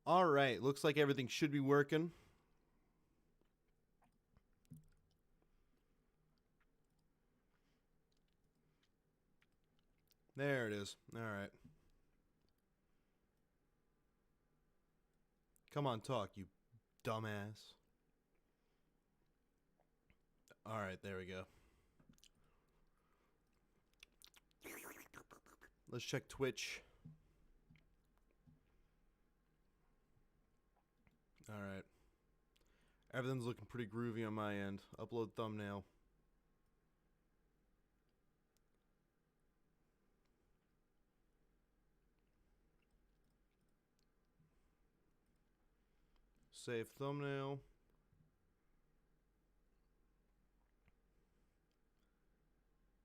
All right, looks like everything should be working. There it is. All right. Come on, talk, you dumbass. All right, there we go. Let's check Twitch. All right. Everything's looking pretty groovy on my end. Upload thumbnail. Save thumbnail.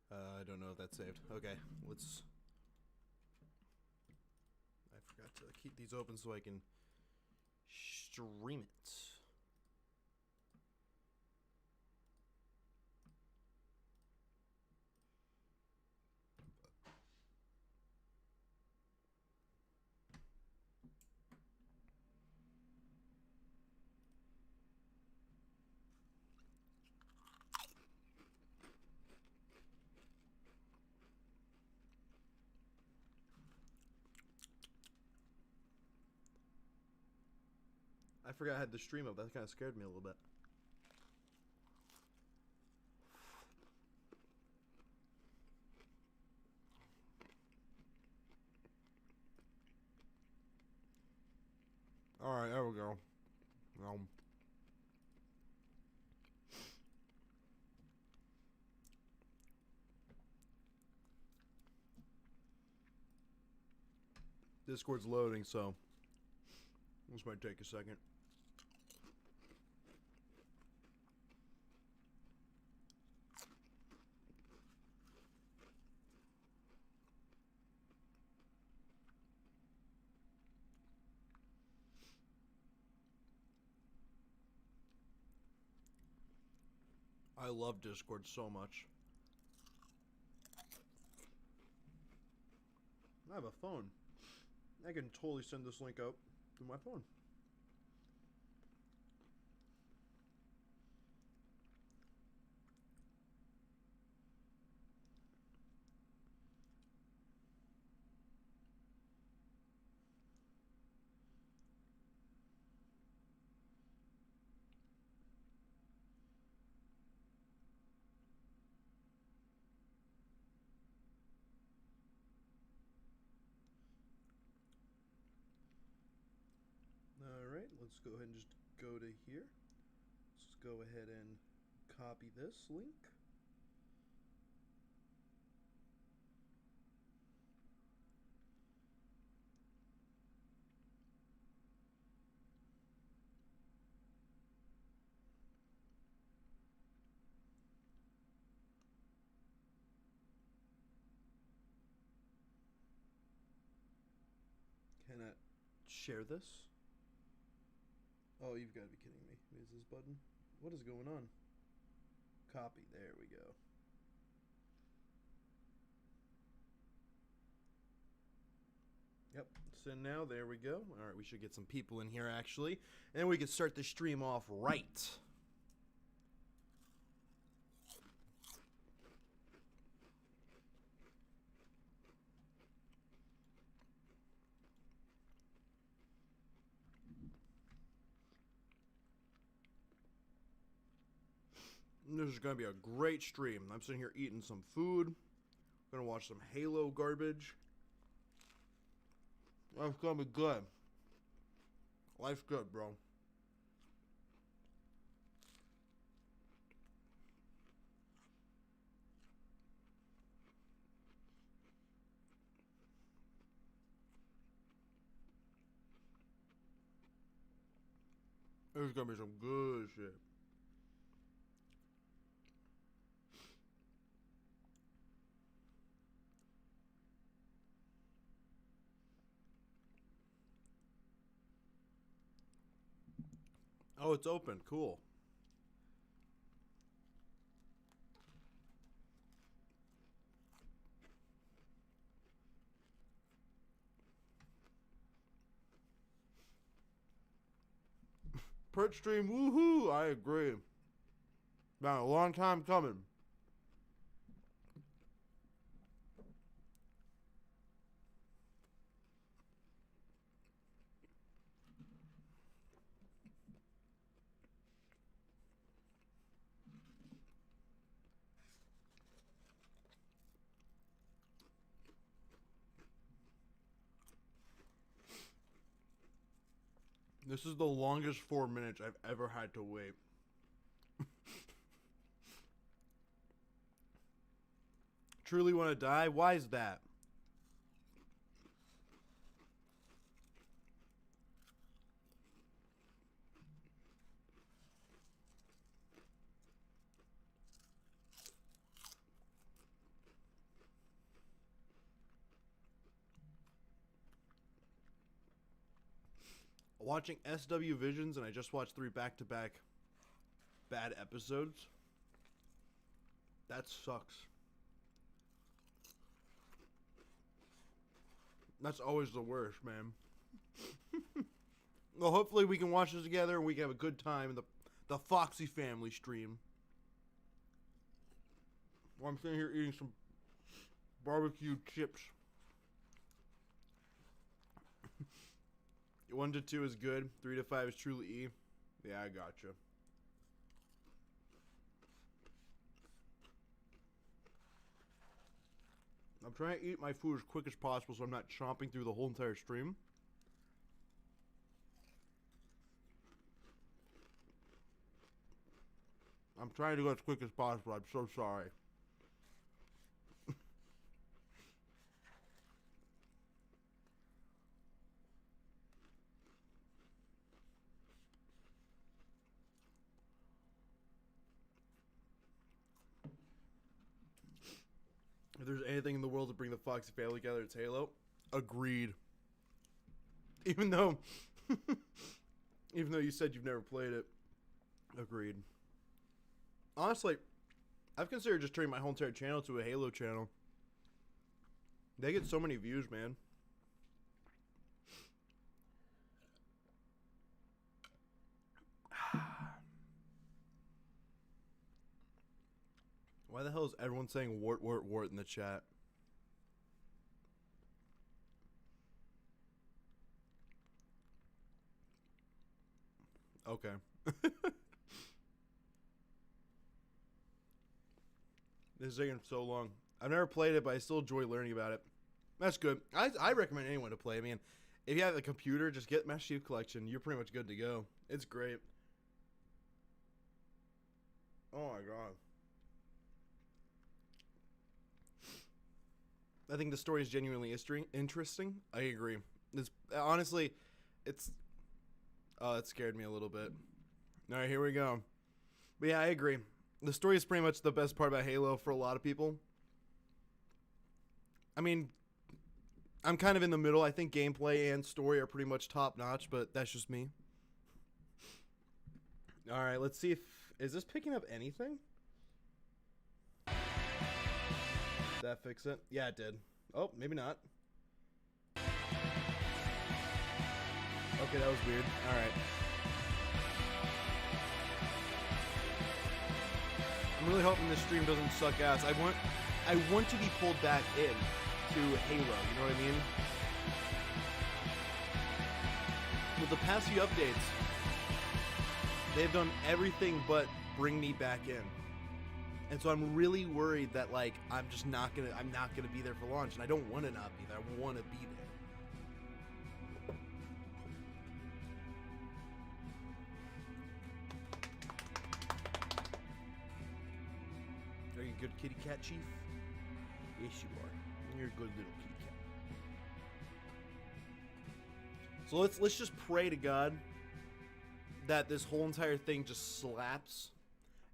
I don't know if that's saved. Okay, let's... I forgot to keep these open so I can stream it. I forgot I had the stream up. That kind of scared me a little bit. Alright, there we go. Discord's loading, so this might take a second. I love Discord so much. I have a phone. I can totally send this link out through my phone. Alright, let's go ahead and just go to here. Let's go ahead and copy this link. Can I share this? Oh, you've got to be kidding me. Is this button? What is going on? Copy. There we go. Yep, send now. There we go. All right, we should get some people in here, actually. And then we can start the stream off right. This is going to be a great stream. I'm sitting here eating some food. Going to watch some Halo garbage. Life's going to be good. Life's good, bro. There's going to be some good shit. Oh, it's open. Cool. Perch stream, woohoo! I agree. Been a long time coming. This is the longest 4 minutes I've ever had to wait. Truly want to die? Why is that? Watching SW Visions, and I just watched 3 back-to-back bad episodes. That sucks. That's always the worst, man. Well, hopefully we can watch this together and we can have a good time in the Foxy family stream. While I'm sitting here eating some barbecue chips. 1 to 2 is good. 3 to 5 is truly E. Yeah, I gotcha. I'm trying to eat my food as quick as possible so I'm not chomping through the whole entire stream. I'm trying to go as quick as possible. I'm so sorry. If there's anything in the world to bring the Foxy family together, it's Halo. Agreed. Even though you said you've never played it. Agreed. Honestly, I've considered just turning my whole entire channel to a Halo channel. They get so many views, man. Why the hell is everyone saying wart, wart, wart in the chat? Okay. This is taking so long. I've never played it, but I still enjoy learning about it. That's good. I recommend anyone to play. I mean, if you have a computer, just get Master Chief Collection. You're pretty much good to go. It's great. Oh my god. I think the story is genuinely interesting. I agree. It's honestly, it's. Oh, that scared me a little bit. All right, here we go. But yeah, I agree. The story is pretty much the best part about Halo for a lot of people. I mean, I'm kind of in the middle. I think gameplay and story are pretty much top notch, but that's just me. All right, let's see if is this picking up anything? Did that fix it? Yeah, it did. Oh, maybe not. Okay, that was weird. Alright. I'm really hoping this stream doesn't suck ass. I want to be pulled back in to Halo, you know what I mean? With the past few updates, they've done everything but bring me back in. And so I'm really worried that, like, I'm not gonna be there for launch, and I don't want to not be there. I want to be there. Are you a good kitty cat, Chief? Yes, you are. You're a good little kitty cat. So let's just pray to God that this whole entire thing just slaps.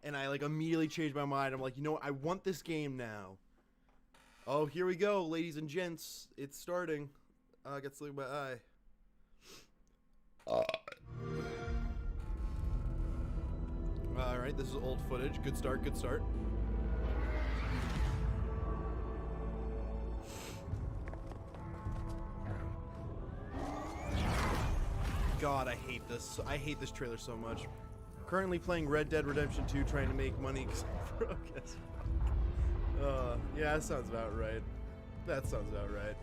And I, like, immediately changed my mind. I'm like, you know what? I want this game now. Oh, here we go, ladies and gents. It's starting. I got to look at my eye. Alright, this is old footage. Good start, good start. God, I hate this. I hate this trailer so much. Currently playing Red Dead Redemption 2, trying to make money because I'm broke as fuck. Yeah, that sounds about right. That sounds about right.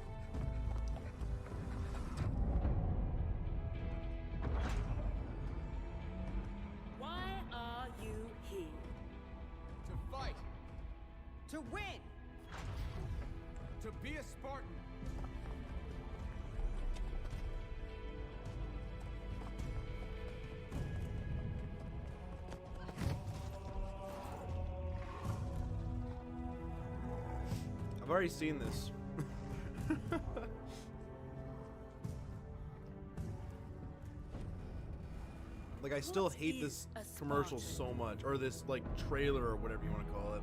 Why are you here? To fight. To win! To be a Spartan. I've already seen this. Like, I still hate this commercial so much, or this, like, trailer or whatever you want to call it.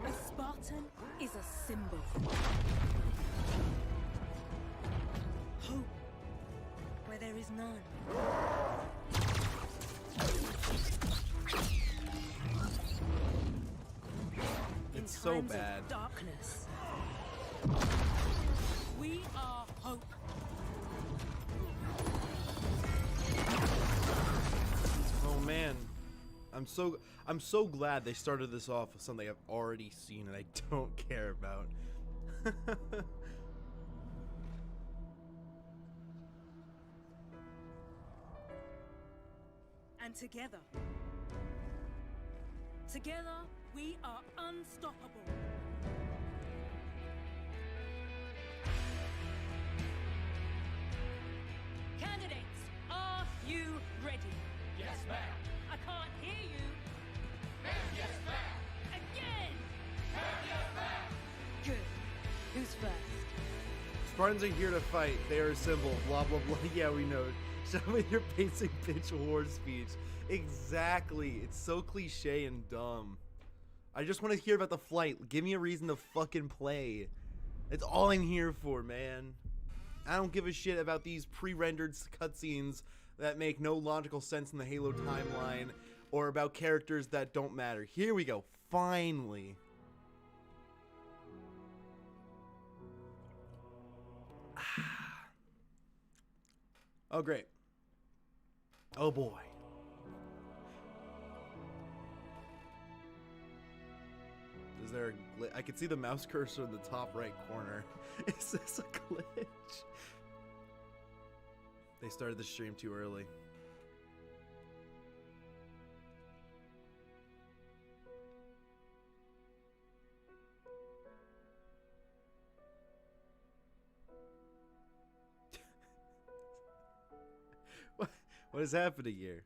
A Spartan is a symbol. Hope where there is none. It's so times bad. Of darkness. We are hope. Oh man, I'm so glad they started this off with something I've already seen and I don't care about. And together we are unstoppable. Candidates, are you ready? Yes, ma'am. I can't hear you. Ma'am, yes, ma'am. Again! Ma'am, yes, ma'am. Good. Who's first? Spartans are here to fight. They are a symbol. Blah blah blah. Yeah, we know. Show me your basic bitch war speech. Exactly. It's so cliche and dumb. I just want to hear about the flight. Give me a reason to fucking play. That's all I'm here for, man. I don't give a shit about these pre-rendered cutscenes that make no logical sense in the Halo timeline, or about characters that don't matter. Here we go. Finally. Oh, great. Oh, boy. Is there a glitch? I can see the mouse cursor in the top right corner. Is this a glitch? They started the stream too early. What is happening here?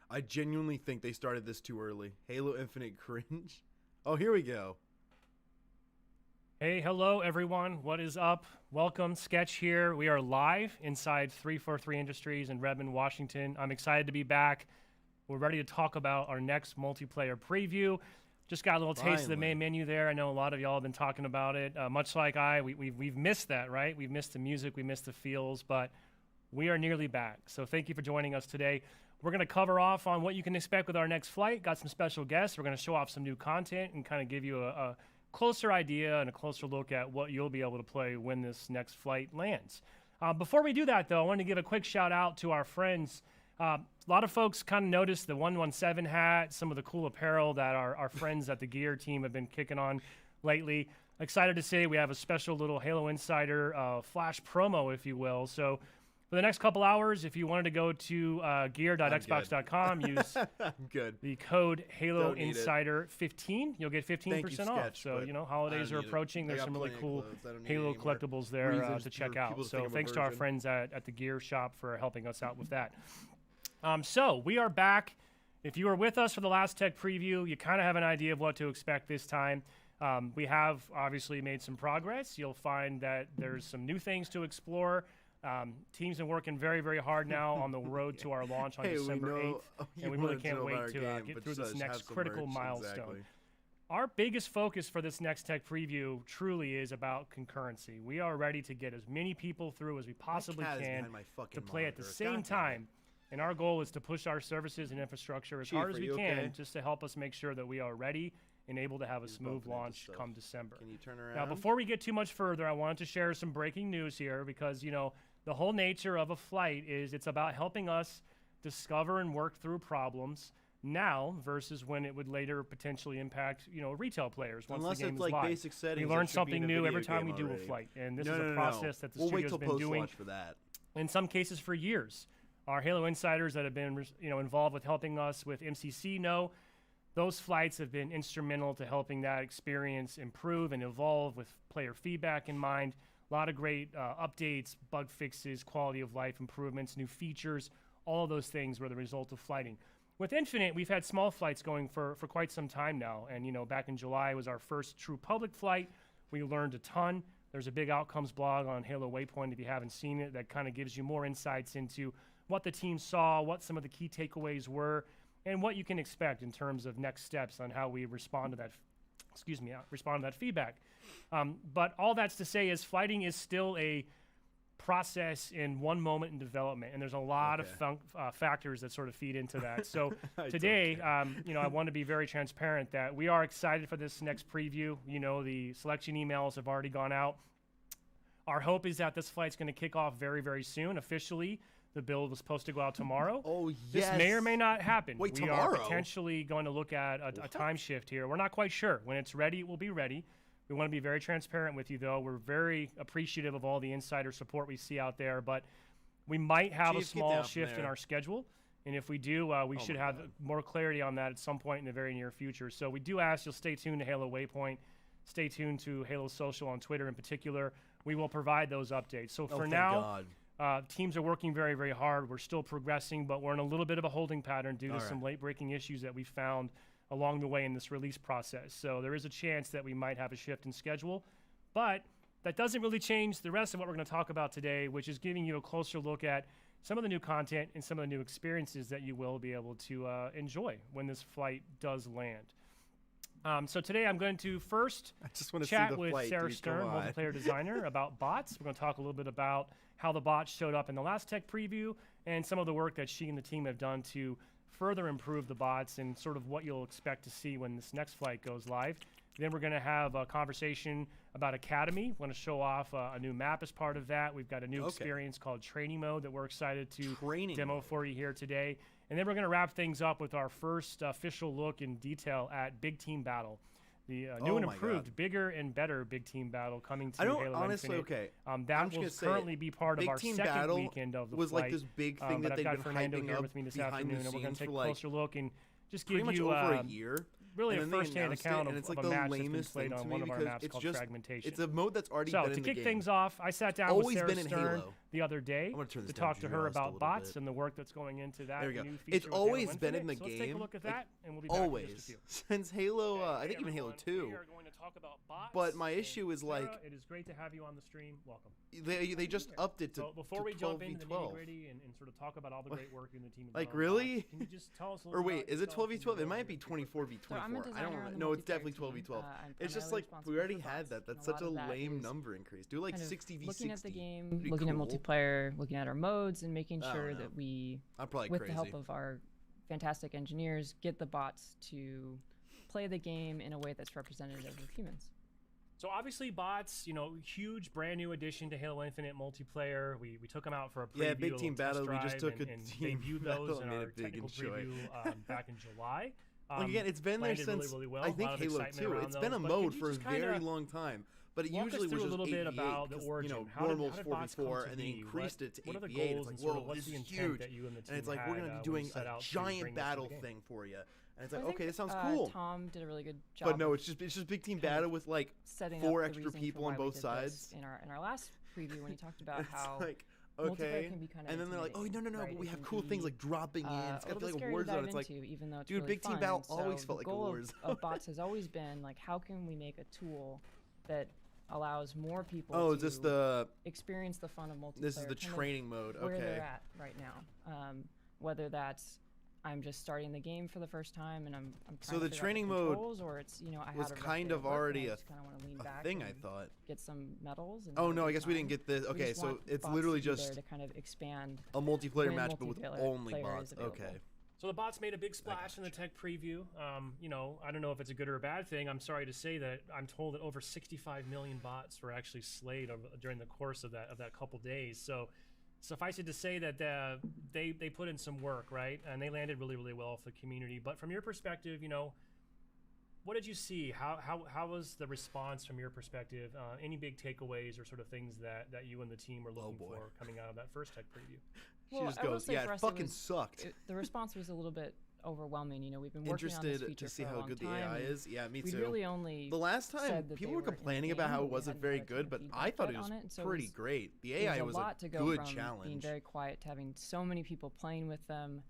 I genuinely think they started this too early. Halo Infinite cringe. Oh, here we go. Hey, hello everyone. What is up? Welcome, Sketch here. We are live inside 343 Industries in Redmond, Washington. I'm excited to be back. We're ready to talk about our next multiplayer preview. Just got a little taste of the main menu there. I know a lot of y'all have been talking about it. Much like we've missed that, right? We've missed the music, we missed the feels, but we are nearly back. So thank you for joining us today. We're going to cover off on what you can expect with our next flight. Got some special guests. We're going to show off some new content and kind of give you a closer idea and a closer look at what you'll be able to play when this next flight lands. Before we do that, though, I want to give a quick shout out to our friends. A lot of folks kind of noticed the 117 hat, some of the cool apparel that our friends at the Gear team have been kicking on lately. Excited to say we have a special little Halo Insider flash promo, if you will. So for the next couple hours, if you wanted to go to gear.xbox.com, use the code Halo Insider 15. You'll get 15% off. Sketch, so, you know, holidays are approaching. There's some really cool Halo collectibles there to check out. So thanks to our friends at the Gear shop for helping us out with that. So we are back. If you were with us for the last tech preview, you kind of have an idea of what to expect this time. We have obviously made some progress. You'll find that there's some new things to explore. Teams are working very, very hard now on the road to our launch on December 8th, and we really can't wait to get through this next critical milestone. Exactly. Our biggest focus for this next tech preview truly is about concurrency. We are ready to get as many people through as we possibly can to play at the same time And our goal is to push our services and infrastructure as Chief, hard as are we you can okay? just to help us make sure that we are ready and able to have a He's smooth bumping into launch stuff. come December. Can you turn around? Now, before we get too much further, I wanted to share some breaking news here because, you know, the whole nature of a flight is it's about helping us discover and work through problems now versus when it would later potentially impact, you know, retail players once Unless the game it's is like live. basic settings, We it learn should be in something a new every video time we game do a already. flight, and this no, is no, a no, process no. that the We'll wait studio's till been doing post-launch for that. in some cases for years. Our Halo insiders that have been, you know, involved with helping us with MCC know those flights have been instrumental to helping that experience improve and evolve with player feedback in mind. A lot of great updates, bug fixes, quality of life improvements, new features, all of those things were the result of flighting. With Infinite, we've had small flights going for quite some time now. And, you know, back in July was our first true public flight. We learned a ton. There's a big outcomes blog on Halo Waypoint if you haven't seen it that kind of gives you more insights into what the team saw, what some of the key takeaways were, and what you can expect in terms of next steps on how we respond to that, respond to that feedback. But all that's to say is flighting is still a process in one moment in development, and there's a lot of factors that sort of feed into that. So today, you know, I want to be very transparent that we are excited for this next preview. You know, the selection emails have already gone out. Our hope is that this flight's going to kick off very, very soon. Officially, the build was supposed to go out tomorrow. Oh, yes. This may or may not happen. Wait, we tomorrow? are potentially going to look at a time shift here. We're not quite sure. When it's ready, it will be ready. We want to be very transparent with you, though. We're very appreciative of all the insider support we see out there, but we might have a Chief, get small down from shift in there. our schedule. And if we do, we should my have God. more clarity on that at some point in the very near future. So we do ask you'll stay tuned to Halo Waypoint. Stay tuned to Halo Social on Twitter in particular. We will provide those updates. So for thank now, God. teams are working very, very hard. We're still progressing, but we're in a little bit of a holding pattern due to All some right. late-breaking issues that we found along the way in this release process. So there is a chance that we might have a shift in schedule, but that doesn't really change the rest of what we're going to talk about today, which is giving you a closer look at some of the new content and some of the new experiences that you will be able to enjoy when this flight does land. So today I'm going to first I just want to see chat the with flight, Sarah dude. Stern, Come on. multiplayer designer, about bots. We're going to talk a little bit about how the bots showed up in the last tech preview and some of the work that she and the team have done to further improve the bots and sort of what you'll expect to see when this next flight goes live. Then we're going to have a conversation about Academy. We're going to show off a new map as part of that. We've got a new experience called Training Mode that we're excited to demo for you here today. And then we're going to wrap things up with our first official look in detail at Big Team Battle. The new and improved, bigger and better Big Team Battle coming to Halo honestly, Infinite. I'm That just will gonna say currently be part of Big our Team second Battle weekend of the was flight. like this big thing but that I've they've got been Fernando hyping here up with me this behind the afternoon, and we're going scenes to take for a like closer look and just pretty give much you over a year. really a And then they first-hand announced account it, and it's of like a the match that's been lamest played thing on to one me of our because maps it's called just Fragmentation. it's a mode that's already So been to in the kick game. things off, I sat down Always with Sarah been in Stern Halo. the other day I'm gonna turn to this down talk to her just a about little bots bit. and the work that's going into that There we go. new It's feature with Halo always been in Infinite. the So let's take a game, look at like, that, and we'll be back in just a Always few. since Halo, I Hey, think even Halo everyone, 2. we are going to talk about bots, But my and issue is Sarah, like it is great to have you on the stream. Welcome. they just upped it to So before to we jump into the 12v12. nitty gritty and sort of talk about all the great work you and the team have Like, done on really? bots, can you just tell us a Or little wait, about is it yourself and 12v12? your It role might here? be 24v24. So I'm a I designer don't on know. the No, it's multiplayer definitely team. 12v12. I'm It's just primarily like we responsible already for had bots, that. That's and such a lot of that lame is number increase. Do like kind of 60v60. looking at the game, Pretty looking at cool. multiplayer, looking at our modes, and making I sure don't know. that we, I'm probably with crazy. the help of our fantastic engineers, get the bots to play the game in a way that's representative of humans. So obviously bots, you know, huge brand new addition to Halo Infinite multiplayer. We took them out for a preview, Yeah, big a team little test battle. We just drive, took a and team debuted battle those in and made our it big technical and show it. preview back in July. Like again, it's been there landed since really, really well. I A think lot of Halo excitement 2. around It's been a those, but could mode you for a just kinda very long time, but it walk us usually through was a just little bit 8v8 about the 'cause, origin. you know, How did normal bots come 4v4, to and they be? increased it to What are the 8v8. It's goals like, and sort whoa, of what's this the is intent huge. that you and the And team it's like had, we're gonna be when doing you set a out to bring giant this to the battle game? thing for you, and it's So like, I okay, think, this sounds cool. Tom did a really good job. But no, of it's just big team kind of battle with like setting 4 up the extra reason for people why on we both did sides. this in our last preview when he talked about It's how like multiplayer okay, can be kind of and then they're like, oh no, intimidating, no, right? but we It have can cool things be, like dropping in. It's a gotta little feel like a scary war to dive zone. It's like, into, even though it's dude, really big team fun. battle So always the felt like a goal war of, zone. of bots has always been like, how can we make a tool that allows more people oh, to is this the? experience the fun of multiplayer? This is the kind of training mode. where Okay. they're at right now. Whether that's I'm just starting the game for the first time and I'm trying So to the figure out training mode controls, or it's, you know, I was had a rough kind day of at work and already I a just kind of want to lean a back thing, I and thought. get some medals. And Oh have a no, I good guess we didn't time. get this. We Okay, just so want it's bots literally to be there just to kind of expand a multiplayer when match, but with multiplayer only player bots. is available. Okay. So the bots made a big splash in the tech preview. You know, I don't know if it's a good or a bad thing. I'm sorry to say that I'm told that over 65 million bots were actually slayed during the course of that couple days. So suffice it to say that they put in some work, right? And they landed really, really well with the community. But from your perspective, you know, what did you see? How was the response from your perspective? Any big takeaways or sort of things that you and the team were looking for coming out of that first tech preview? She Well, just I will goes, say yeah, for it us, fucking was- sucked. The response was a little bit overwhelming. You know, we've been working on this Interested feature to see for a how long good the time, AI and is. Yeah, me we'd too. really only The last time said that people they were were in the complaining about game, how but it we wasn't hadn't very had a ton good, of but feedback I thought yet it was on it, so it pretty was- great. The it AI was was a lot to go good from being challenge. very quiet to having so many people playing with them,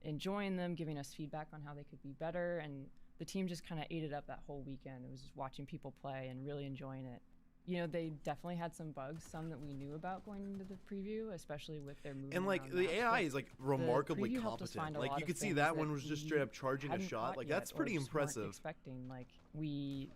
enjoying them, giving us feedback on how they could be better, and the team just kind of ate it up that whole weekend. It was just watching people play and really enjoying it. You know, they definitely had some bugs, some that we knew about going into the preview, especially with their movement. And like around the maps, AI but is like remarkably preview helped us competent. find a Like lot you of could see things that one was just we straight up charging a hadn't shot. caught Like yet that's or pretty just weren't impressive. expecting, like we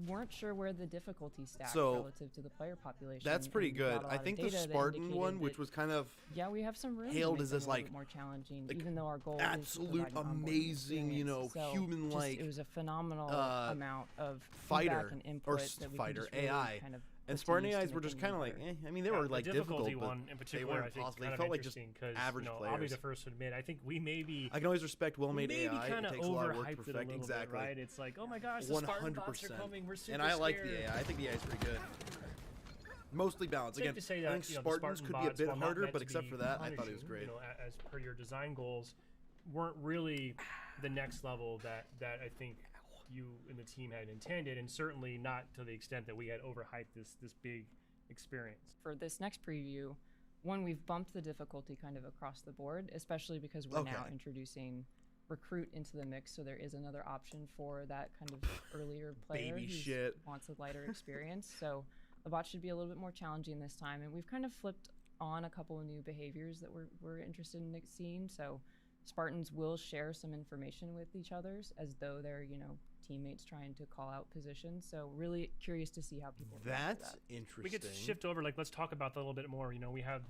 weren't sure where the difficulty stacked So, relative to the player population. That's pretty and we got good. a I lot of think the data that Spartan indicated one, which that, was kind of yeah, we have some room to hailed make as them this, a little like- bit more challenging, like, even though our goal is absolute to provide an onboarding amazing, you know, experience. So human-like, just, it was a phenomenal amount of fighter feedback and or input that we fighter could just really AI. kind of And put to Spartan use to AIs were make just them kind of like, better. I mean, they were like the difficult, difficulty but one in they particular, weren't I think, possible. kind They of felt like just interesting because average I'll be players. the first to admit, I think we maybe I can always respect well-made maybe AI. kind It of takes a lot of work to overhyped it a perfect. little Exactly. bit, right? It's like, oh my gosh, the Spartan bots are 100%. coming. We're super And I like scared. the AI. I think the AI is pretty good. Mostly balanced. Safe Again, to say I that, think you know, the Spartans Spartan could be a bots, bit while not harder, meant but to except be for that, I thought it was punishing, great. You know, as per your design goals, weren't really the next level that I think you and the team had intended, and certainly not to the extent that we had overhyped this big experience. For this next preview, one, we've bumped the difficulty kind of across the board, especially because we're now Okay. introducing recruit into the mix, so there is another option for that kind of earlier player Baby who shit. wants a lighter experience. So the bot should be a little bit more challenging this time, and we've kind of flipped on a couple of new behaviors that we're interested in seeing. So Spartans will share some information with each others as though they're, you know, teammates trying to call out positions. So really curious to see how people react to That's that. interesting. We get to shift over. Like, let's talk about that a little bit more. You know, we have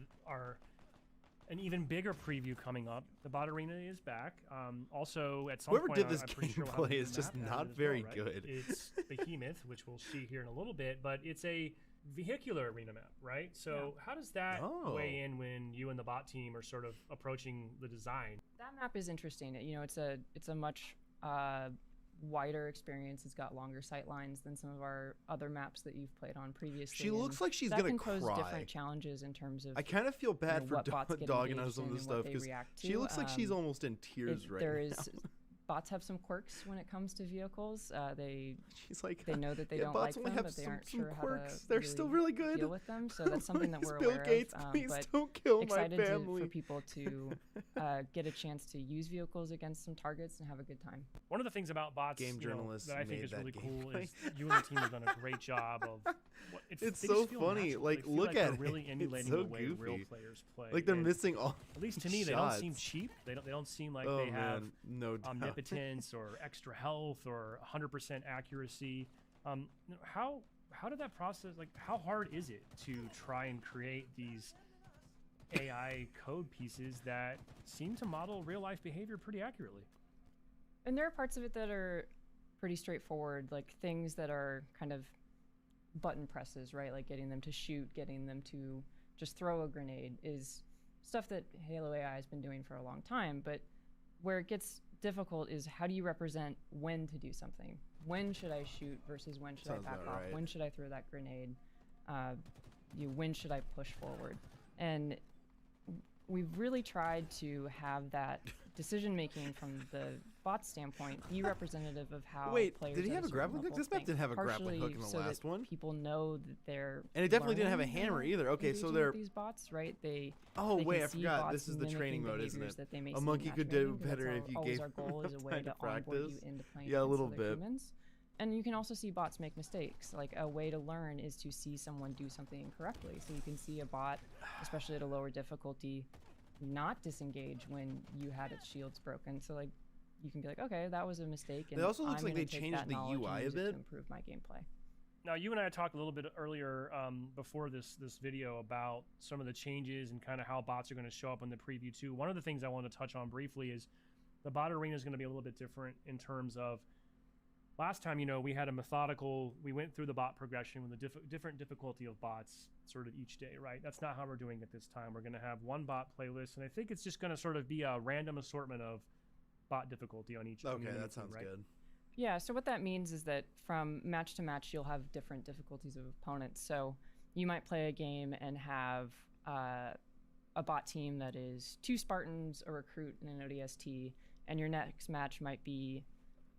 an even bigger preview coming up. The bot arena is back. Also, at some Whoever point, did this I'm pretty sure we'll have gameplay a new is just map not added as very well, right? good. It's Behemoth, which we'll see here in a little bit, but it's a vehicular arena map, right? So how does that weigh in when you and the bot team are sort of approaching the design? That map is interesting. You know, it's a much wider experience. It's got longer sight lines than some of our other maps that you've played on previously. She looks and like she's that gonna can pose cry. different challenges in terms of I kind of feel bad for what bots get dogging on engaged some of in this and what stuff they because react she to. looks like she's almost in tears right there now. is bots have some quirks when it comes to vehicles. They She's like, know that they yeah, don't bots like only them, have but they aren't some sure quirks. how to They're still really good. deal with them. So that's something that Please, we're Bill aware Gates, of. please But don't kill my excited family. for people to get a chance to use vehicles against some targets and have a good time. One of the things about bots Game you know, journalists that I think made is that really cool gameplay. is you and the team have done a great job of. It's they so just feel funny. natural. Like, They feel look like at they're it. really It's emulating so the way real goofy. players play. Like they're And missing all. at least to me, they don't seem cheap. They don't seem like Oh they have man, no doubt. omnipotence or extra health or 100% accuracy. How did that process, like how hard is it to try and create these AI code pieces that seem to model real life behavior pretty accurately? And there are parts of it that are pretty straightforward, like things that are kind of button presses, right? Like getting them to shoot, getting them to just throw a grenade is stuff that Halo AI has been doing for a long time. But where it gets difficult is how do you represent when to do something? When should I shoot versus when should Sounds I back about off? right. When should I throw that grenade? When should I push forward? And we've really tried to have that decision making from the bot standpoint be representative of how Wait, players did he at have a certain grappling hook? level This map think. didn't have a grappling hook in the Partially so last that one. People know that they're And it definitely didn't have a learning hammer how either. Okay, so engaging with they're. these bots, right? Oh They wait, can I see forgot. bots This is the mimicking training mode, isn't behaviors it? that they may A see in monkey could do matchmaking, 'cause better that's if you always gave our goal is a way time to to onboard practice. you into playing Yeah, a against little other bit. humans. And you can also see bots make mistakes. Like a way to learn is to see someone do something incorrectly. So you can see a bot, especially at a lower difficulty, not disengage when you had its shields broken. So like you can be like, okay, that was a mistake. And It also looks I'm like gonna they take changed that the knowledge and UI a use it bit. to improve my gameplay. Now, you and I talked a little bit earlier before this video about some of the changes and kind of how bots are going to show up in the preview too. One of the things I want to touch on briefly is the bot arena is going to be a little bit different in terms of last time, you know, we had a methodical, we went through the bot progression with a different difficulty of bots sort of each day, right? That's not how we're doing it this time. We're going to have one bot playlist, and I think it's just going to sort of be a random assortment of bot difficulty on each. Okay, that sounds good. Yeah, so what that means is that from match to match, you'll have different difficulties of opponents. So you might play a game and have a bot team that is 2 Spartans, a recruit, and an ODST, and your next match might be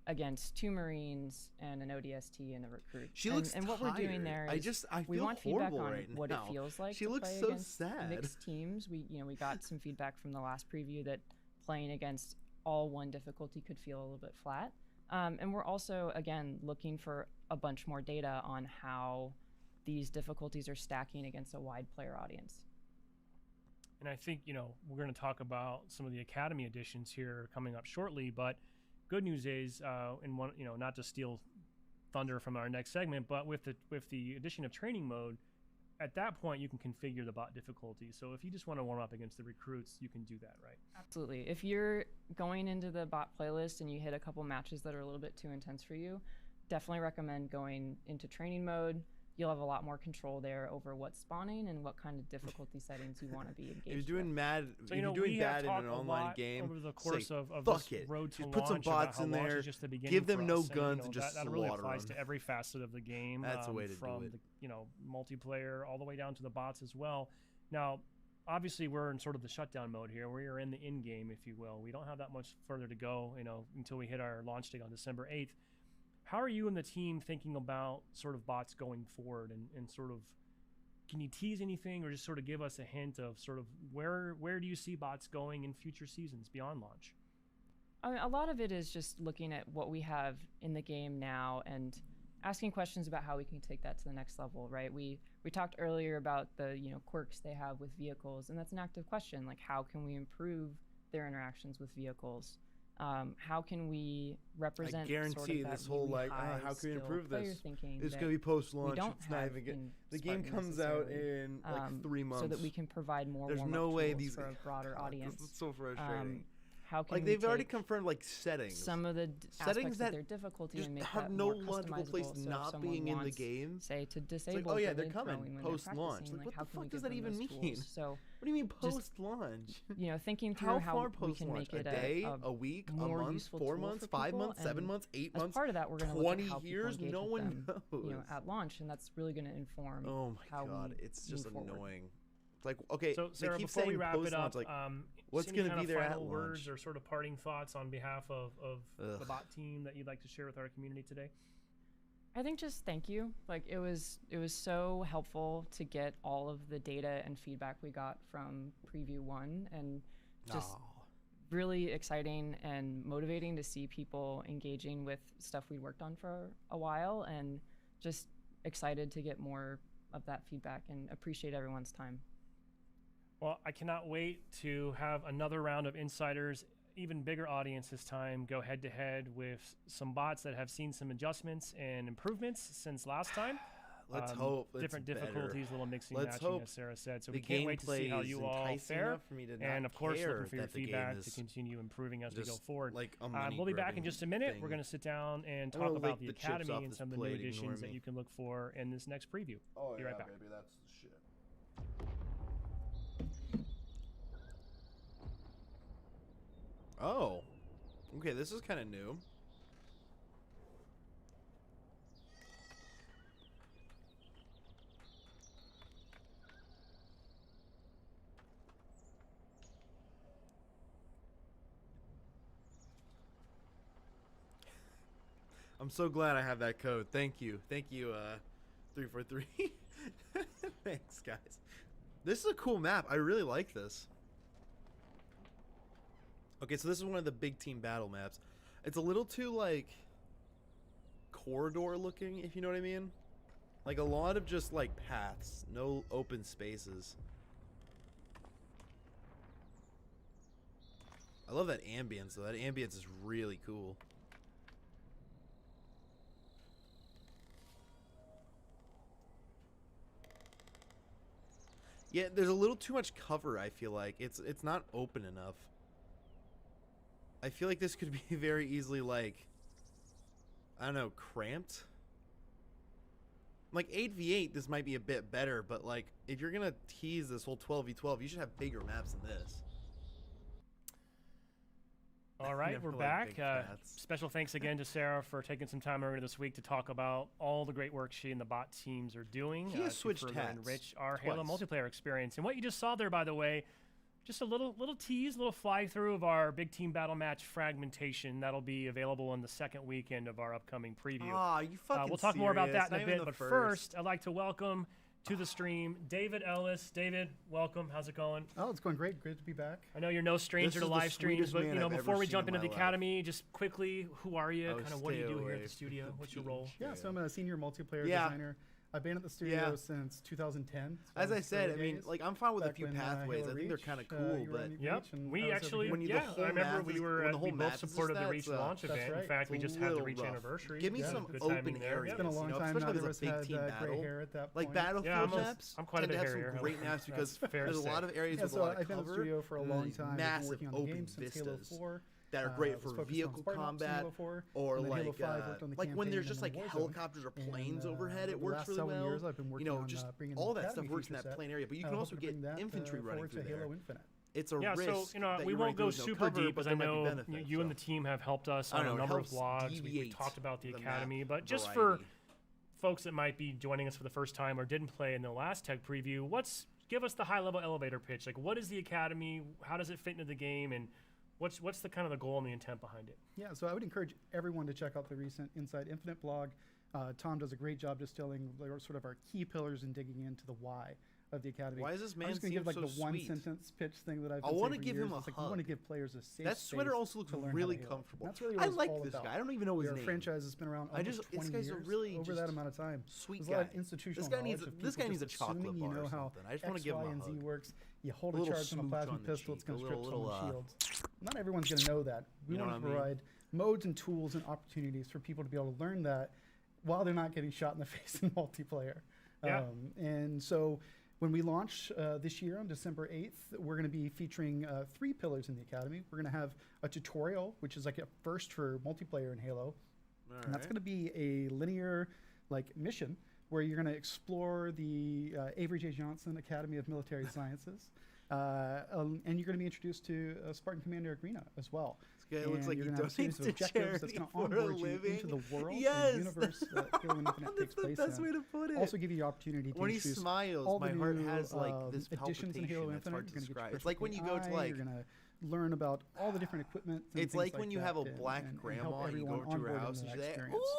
against 2 Marines and an ODST and a recruit. She looks and what we're doing there is I we feel want feedback horrible on right what now. it feels like She to looks play so against sad. mixed teams. We got some feedback from the last preview that playing against all one difficulty could feel a little bit flat. And we're also, again, looking for a bunch more data on how these difficulties are stacking against a wide player audience. And I think, you know, we're going to talk about some of the Academy editions here coming up shortly, but good news is, in one, you know, not to steal thunder from our next segment, but with the addition of training mode, at that point you can configure the bot difficulty. So if you just want to warm up against the recruits, you can do that, right? Absolutely. If you're going into the bot playlist and you hit a couple matches that are a little bit too intense for you, definitely recommend going into training mode. You'll have a lot more control there over what's spawning and what kind of difficulty settings you want to be engaged If you're doing with. mad, So, if you know, you're doing we have bad in talked an a online lot game, over the course say, of fuck this it. road to Just put some launch about bots how in launch there, is just the beginning give them for no us, and, guns you know, and just that really slaughter applies them. to every facet of the game. That's the way to do from it. the, you know, multiplayer all the way down to the bots as well. Now, obviously, we're in sort of the shutdown mode here. We are in the in-game, if you will. We don't have that much further to go, you know, until we hit our launch date on December 8th. How are you and the team thinking about sort of bots going forward, and sort of, can you tease anything or just sort of give us a hint of sort of where do you see bots going in future seasons beyond launch? I mean, a lot of it is just looking at what we have in the game now and asking questions about how we can take that to the next level, right? We talked earlier about the, you know, quirks they have with vehicles, and that's an active question. Like, how can we improve their interactions with vehicles? How can we represent? I guarantee sort of that this whole really like, high how can we skill improve player this? thinking It's that gonna be post-launch. we don't It's not have even good. in The game Spartan comes out necessarily, in like 3 months. so that we can provide more. There's warm-up no way tools these for a broader God, audience. This is so frustrating. How can Like we they've already take confirmed like settings. some of the Settings aspects that of their difficulty just and make have that no more logical place customizable, so if not someone being in the wants, game. say, to It's disable like, oh yeah, they're grenade coming throwing when they're post-launch. practicing, Like, like, how what the can we fuck does give that them even those mean? tools? So, What do you mean just, post-launch? you know, thinking through How how far we can post-launch? make it A day, a a week, a more month, useful 4 tool months, for 5 people, months, 7 and months, 8 as months, part of that, we're going to look 20 at how people years? engage No with one them, knows. you know, at launch, and that's really going to inform Oh my how god, we it's just move forward. annoying. It's like, okay, So, Sarah, they keep before saying we wrap it up, post-launch, like, what's going gonna to be there at final words launch? or sort of parting thoughts on behalf of the Ugh. bot team that you'd like to share with our community today? I think just thank you. Like it was so helpful to get all of the data and feedback we got from preview 1, and just Aw. really exciting and motivating to see people engaging with stuff we worked on for a while, and just excited to get more of that feedback and appreciate everyone's time. Well, I cannot wait to have another round of insiders, even bigger audience this time, go head to head with some bots that have seen some adjustments and improvements since last time. Let's hope it's different better. difficulties, little mixing, Let's matching, hope as Sarah said. So the we can't wait to see gameplay how is you all enticing fare. enough for me to And not of course, care looking for your that the game feedback to is continue improving as we go just forward. like a We'll be back in money-grubbing just a minute. thing. We're going to sit down and I'm gonna talk about lick the the chips Academy off and this some of the new plate, ignore additions that me. you can look for in this next preview. Oh Be right back. baby, that's the shit. Oh, okay, this is kind of new. I'm so glad I have that code. Thank you. Thank you, 343. Thanks, guys. This is a cool map. I really like this. Okay, so this is one of the big team battle maps. It's a little too, like, corridor looking, if you know what I mean. Like, a lot of just, like, paths. No open spaces. I love that ambience, though. That ambience is really cool. Yeah, there's a little too much cover, I feel like. It's not open enough. I feel like this could be very easily, like, I don't know, cramped? Like, 8v8, this might be a bit better, but, like, if you're going to tease this whole 12v12, you should have bigger maps than this. All right, Never we're liked back. big paths. Special thanks again to Sarah for taking some time earlier this week to talk about all the great work she and the bot teams are doing He has to switched further hats enrich our Halo twice. multiplayer experience. And what you just saw there, by the way, just a little tease, little fly through of our big team battle match Fragmentation. That'll be available on the second weekend of our upcoming preview. Ah, you fucking We'll talk more about serious? that in Not a even bit, the but first, I'd like to welcome to the stream David Ellis. David, welcome. How's it going? Oh, it's going great. Great to be back. I know you're no stranger This to is the live streams, sweetest but man you know, I've ever before we seen jump in into the my life. academy, just quickly, who are you? Oh, Kind of what do you stay do here away at the from studio? the What's your role? Yeah, so I'm a senior multiplayer Yeah. designer. I've been at the studio Yeah. since 2010. so As I it's said, I early mean, days. like, I'm fine with a Back few when, pathways. Halo I think they're Reach, kind of you cool, were but on the Yep, Reach, and I we was over actually, here. When you- the yeah, whole I remember math we is- were, when the whole we both math is supported the just Reach that, launch that's event. In right. fact, we It's just a had the little Reach rough. anniversary. Give me Yeah. some Good open timing there. areas. It's been a you long know, time especially now. if There it's was a big had team gray battle. hair at that Like point. Battlefield Yeah, maps I'm quite a tend to bit have hairier. some great maps because That's fair to there's a say. lot of areas Yeah, with a so lot of I've been at the cover. studio for a and long these time. I've been massive working on the open game since Halo vistas 4. that are great was for focused on vehicle Spartan Ops in combat, Halo 4, or and then Halo like 5 worked on the like when campaign, there's and just then like Warzone. helicopters or planes And, overhead. It the works last really several well. years I've been working You know, on, just bringing all the that stuff Academy works in feature that set. plain area, but you I can hope also to get bring that, infantry running forward through to there. Halo Infinite. It's a Yeah, risk. so you know, that we you're won't running go through with no super cover, deep but because I there might be know benefits, you and so. the team have helped us I on don't a know, it number of helps vlogs. We've deviate talked about the the academy, map but just for variety. folks that might be joining us for the first time or didn't play in the last tech preview, give us the high level elevator pitch. Like, what is the academy? How does it fit into the game? And what's the kind of the goal and the intent behind it? Yeah, so I would encourage everyone to check out the recent Inside Infinite blog. Tom does a great job distilling sort of our key pillars and digging into the why of the academy. Why does this man I'm just gonna seem give like so the one sweet? sentence pitch thing that I've I been wanna saying for give years. him a It's like we want to hug. give players a safe That sweater space also looks to learn how really to Halo. comfortable. That's really I what it's like all this about. guy. I don't even know We're his a name. franchise that's been around I almost just- 20 this guy's a years, really over just that amount of time. sweet There's a lot of guy. institutional This guy knowledge needs of this guy people needs a just chocolate assuming you bar know or how something. I just X, want to give him Y, a and Z hug. works. You hold A a little charge on a smooch plasma on the pistol, it's cheek, going a to strip little, someone's shields. Not everyone's going to know that. We You know want to what I mean? provide modes and tools and opportunities for people to be able to learn that while they're not getting shot in the face in multiplayer. Yeah. And so when we launch this year on December 8th, we're going to be featuring 3 pillars in the Academy. We're going to have a tutorial, which is like a first for multiplayer in Halo. And that's going to be a linear like mission where you're going to explore the Avery J. Johnson Academy of Military Sciences. And you're going to be introduced to Spartan Commander Arena as well. This guy looks And like you're he gonna have a series donates of to objectives that's charity going to for a onboard you living. into the world Yes! and universe that Halo Infinite That's takes the place best in. way to put it. Also give you the opportunity to When he introduce smiles, all my the heart new, has like this additions in Halo palpitation that's Infinite. hard You're to gonna get describe. your It's like when you go to AI, like. you're gonna learn about all the different equipment. And It's things like when you that have a and- black and grandma help and you go everyone over to her onboard house into and that she's like, experience.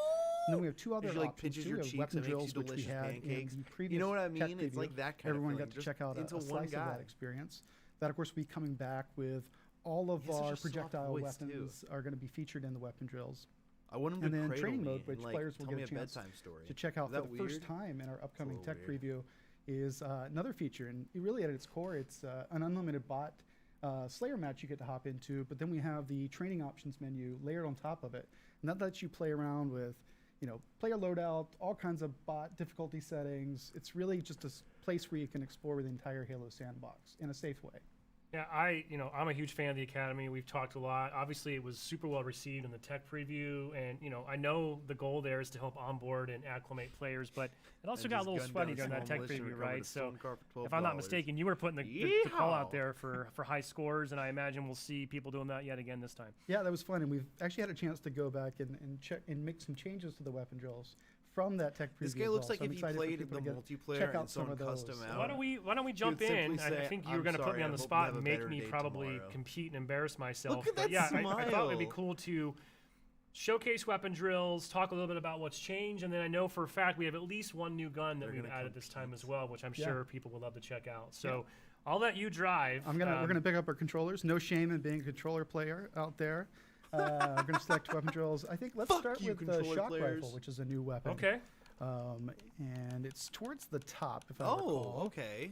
And then we have 2 other she like options pinches too. your We have cheeks weapon and makes you drills, which we delicious had pancakes. in the You previous know what I tech mean? It's preview. like that kind of Everyone thing, got to just check out into a one slice of guy. that experience. That, of course, will be coming back with all of He has such our a soft projectile voice, too. weapons are going to be featured in the weapon drills. I want him to And then cradle training me mode, which and, like, players will tell get me a chance bedtime story. to check out Is for that the first weird? time in our upcoming little tech weird. preview is another feature. And really at its core, it's an unlimited bot Slayer match you get to hop into, but then we have the training options menu layered on top of it. And that lets you play around with, you know, player loadout, all kinds of bot difficulty settings. It's really just a place where you can explore the entire Halo sandbox in a safe way. Yeah, I'm a huge fan of the Academy. We've talked a lot. Obviously, it was super well received in the tech preview, and I know the goal there is to help onboard and acclimate players, but it also And got a just little gun sweaty down during that small tech militia preview, recovered right? a So, stone car for if I'm not $12. mistaken, you were putting the call out Yeehaw! there for high scores, and I imagine we'll see people doing that yet again this time. Yeah, that was fun, and we've actually had a chance to go back and check and make some changes to the weapon drills from that tech preview. This guy as looks well. like So I'm if he excited for played people the to multiplayer check and out some someone of those. custom So out. why don't we jump simply in? I say, think you were "I'm going to put sorry, me on I the hope you spot have a and make better me day probably tomorrow." compete and embarrass myself. Look at but that yeah, I thought it'd be smile. cool to showcase weapon drills, talk a little bit about what's changed, and then I know for a fact we have at least one new gun that They're we've gonna added this time compete. as well, which I'm Yeah. sure people would love to check out. So I'll let you drive. We're gonna pick up our controllers. No shame in being a controller player out there. We're gonna select weapon drills. I think let's Fuck start you, with the controller shock players. rifle, which is a new weapon. Okay. And it's towards the top, if I Oh, recall. okay.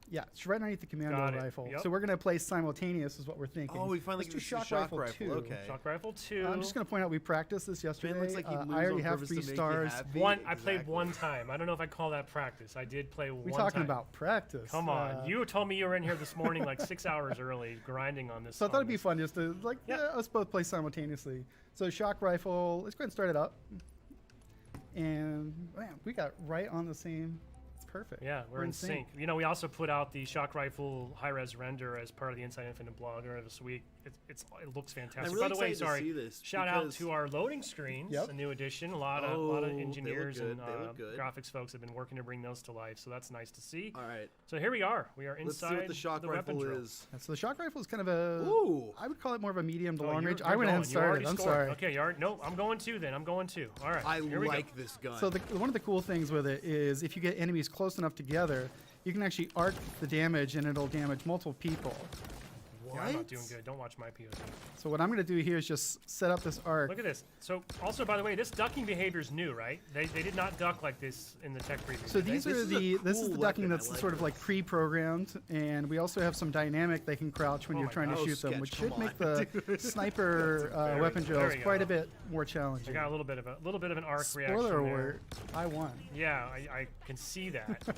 Yeah, it's right underneath the commando Got it. rifle. Yep. So we're going to play simultaneous is what we're thinking. Oh, we finally Let's get do to see shock rifle 2. Okay. Shock rifle 2. I'm just going to point out we practiced this yesterday. looks like he moves I already on have purpose 3 to make you stars. happy. I played one time. I don't know if I call that practice. I did play one We're time. talking about practice. Come on. You told me you were in here this morning like 6 hours early grinding on this. So I thought it'd be fun just to us both play simultaneously. So shock rifle, let's go ahead and start it up. And man, we got right on the same. It's perfect. Yeah, we're in sync. You know, we also put out the shock rifle high-res render as part of the Inside Infinite blog earlier this week. It looks fantastic. really By the way, excited to sorry. see this Shout out because- to our loading screens, Yep. a new addition. A lot of Oh, they look engineers good. and They look good. graphics folks have been working to bring those to life, so that's nice to see. All right. So here we are. We are Let's inside see what the shock weapon rifle drill. is. So the shock rifle is kind of a. Ooh. I would call it more of a medium to Oh, long you're- range. you're I went ahead and going. You already started. I'm scored. sorry. Okay, you already, no, I'm going 2 then. I'm going 2. All right. I here we go. like this gun. So one of the cool things with it is if you get enemies close enough together, you can actually arc the damage and it'll damage multiple people. Yeah, I'm not What? doing good. Don't watch my POV. So what I'm going to do here is just set up this arc. Look at this. So, also, by the way, this ducking behavior is new, right? They did not duck like this in the tech preview. So did they? these This are is a this is cool the ducking weapon. I that's like sort of it. like pre-programmed, and we also have some dynamic they can crouch when Oh you're my trying to God. shoot them, Sketch, which come should make on, the dude. sniper very weapon good. drills There we quite go. a bit more I challenging. got a little bit of an arc reaction Spoiler there. alert, I won. Yeah, I can see that.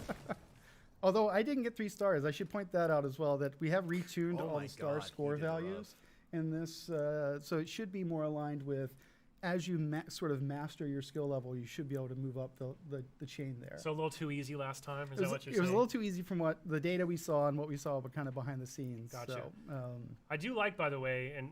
Although I didn't get 3 stars, I should point that out as well, that we have retuned Oh all my the star God, he score did rough. values in this, so it should be more aligned with as you sort of master your skill level, you should be able to move up the chain there. So a little too easy last time. Is it that was, what you're it was a saying? little too easy from what the data we saw and what we saw, but kind of behind the scenes. Gotcha. So, I do like, by the way, and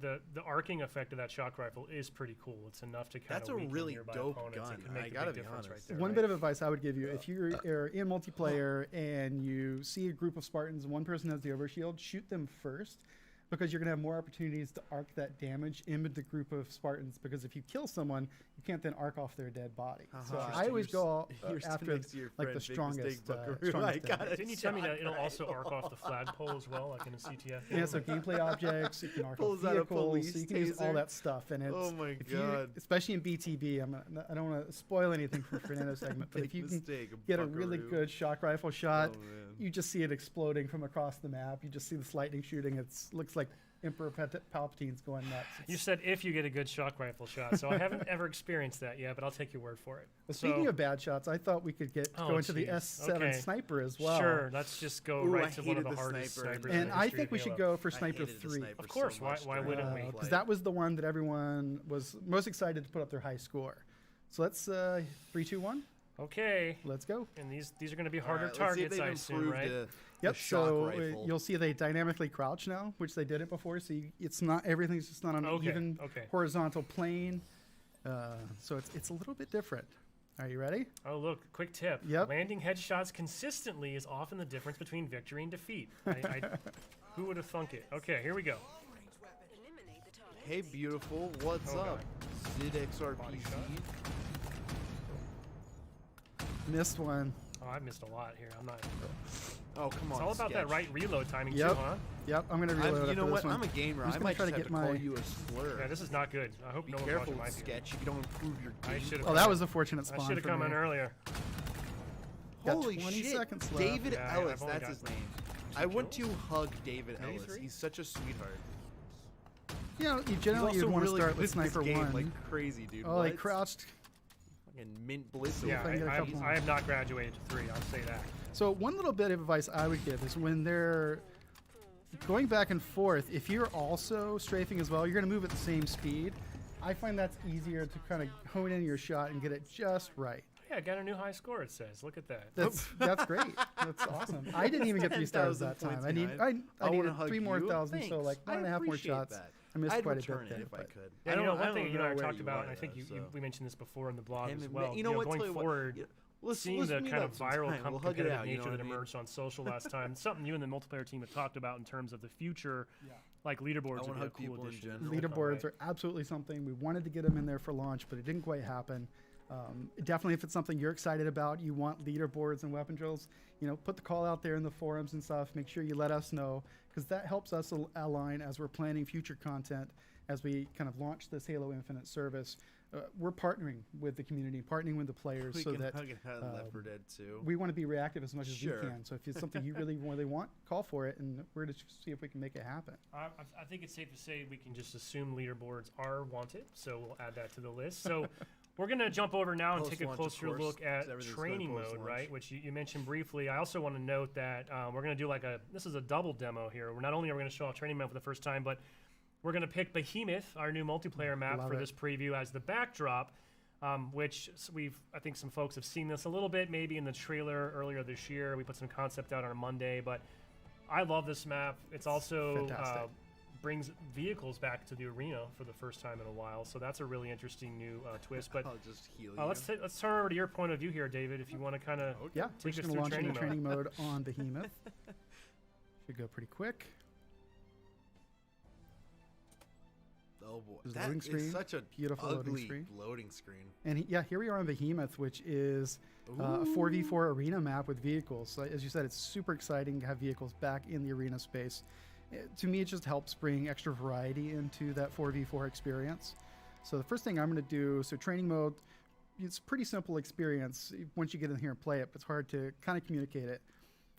the arcing effect of that shock rifle is pretty cool. It's enough to kind That's of a weaken really nearby dope opponents. gun. It can make I a gotta big be difference honest. right there. one right? bit of advice I would give you: if you're in multiplayer and you see a group of Spartans, one person has the overshield, shoot them first, because you're going to have more opportunities to arc that damage into the group of Spartans. Because if you kill someone, you can't then arc off their dead body. So I always go after like the strongest. strongest damage. Didn't you tell me that it'll also arc off the flagpole as well, like in a CTF? Yeah, so gameplay objects, you can arc off Pulls out a vehicles, police so you can use all taser. that stuff. And it's, Oh my if you- God. especially in BTB, I don't want to spoil anything for Fernando's segment, but if you can Mistake, get a really buckaroo. good shock rifle shot, Oh, man. you just see it exploding from across the map. You just see this lightning shooting. It looks like Emperor Palpatine's going nuts. You said if you get a good shock rifle shot, so I haven't ever experienced that yet, but I'll take your word for it. Well, speaking So- of bad shots, I thought we could Oh, go into the geez. S7 Okay. sniper as well. Sure, let's just go Ooh, I right to one of hated the the hardest sniper in snipers. the- in And the I history think of we should Halo. go for I Sniper hated the 3. sniper Of course, so why- much why during wouldn't the we? Because play. that was the one that everyone was most excited to put up their high score. So let's 3, 2, 1. Okay, Let's go. and these are going to be All harder right, let's see if targets, they've I assume, improved right? the Yep. shock So rifle. you'll see they dynamically crouch now, which they did it before. So it's not everything's just not on an Okay, even okay. horizontal plane. So it's a little bit different. Are you ready? Oh, look, quick tip. Yep. Landing headshots consistently is often the difference between victory and defeat. Who would have thunk it? Okay, here we go. Hey, beautiful, what's Oh, up? Zid Body XRPC. Missed one. Oh, I missed a lot here. I'm not. Oh, come on. It's all about that Sketch. right reload timing Yep. too, huh? Yep. I'm gonna reload You after know this what? one. I'm a gamer. I'm just I gonna might try just to have get to call my- you a slur. Yeah, this is not good. I hope Be no one's careful watching my with view. Sketch. You don't improve your I game. should have. Oh, that was a fortunate I spawn. should have for come me. in earlier. Got Holy 20 shit. seconds left. David Yeah, Ellis, I've only that's got- his name. he I went to killed? hug David Ellis. 93? He's such a sweetheart. You know, you He's generally also you'd want to really start good with at this sniper game, 1. like crazy, dude. Oh, they What? crouched. Fucking mint blitz. Yeah, if I can get a couple I have not graduated to 3. I'll say that. So one little bit of advice I would give is when they're going back and forth, if you're also strafing as well, you're going to move at the same speed. I find that's easier to kind of hone in your shot and get it just right. Yeah, I got a new high score. It says. Look at that. That's great. That's awesome. I didn't even get 3 stars 10,000 that time. points I behind. I wanna needed hug 3 more you. thousand, so Thanks. like I 1.5 more appreciate shots. that. I missed I'd quite a return bit it there. if I but- could. Yeah, I you know, don't- one I thing don't you and I know where talked you about, are, and I think though, so. we mentioned this before in the blog Him as and- well. you know what? Going Tell you what, forward, yeah, let's seeing the meet kind up of sometime. viral We'll hug it competitive out, you know nature what that I mean? emerged on social last time, something you and the multiplayer team had talked about in terms of the future, like leaderboards I would wanna be a hug cool people in addition. general. Leaderboards are absolutely something. We wanted to get them in there for launch, but it didn't quite happen. Definitely, if it's something you're excited about, you want leaderboards and weapon drills, put the call out there in the forums and stuff. Make sure you let us know, because that helps us align as we're planning future content as we kind of launch this Halo Infinite service. we're partnering with the community, partnering with the players, We so can that hug it out of Left 4 Dead 2. we want to be reactive as much as Sure. we can. So if it's something you really want, call for it, and we're to see if we can make it happen. I think it's safe to say we can just assume leaderboards are wanted, so we'll add that to the list. So we're going to jump over now and take a Post-launch, of closer course, look at 'cause everything's training going mode, post-launch. right? Which you mentioned briefly. I also want to note that we're going to do this is a double demo here. We're not only are we going to show off training mode for the first time, but we're going to pick Behemoth, our new multiplayer map, Love for it. this preview as the backdrop. Which I think some folks have seen this a little bit, maybe in the trailer earlier this year. We put some concept out on Monday, but I love this map. It's also Fantastic. brings vehicles back to the arena for the first time in a while, so that's a really interesting new twist. But I'll just heal you. let's turn over to your point of view here, David, if you want to kind of Yeah, we're take just us going to through launch into training mode. training mode on Behemoth. Should go pretty quick. Oh boy, There's a that loading is screen. such a Beautiful loading ugly screen. loading screen. And here we are on Behemoth, which is a 4v4 arena map with vehicles. So as you said, it's super exciting to have vehicles back in the arena space. To me, it just helps bring extra variety into that 4v4 experience. So the first thing I'm going to do, so training mode, it's a pretty simple experience once you get in here and play it, but it's hard to kind of communicate it.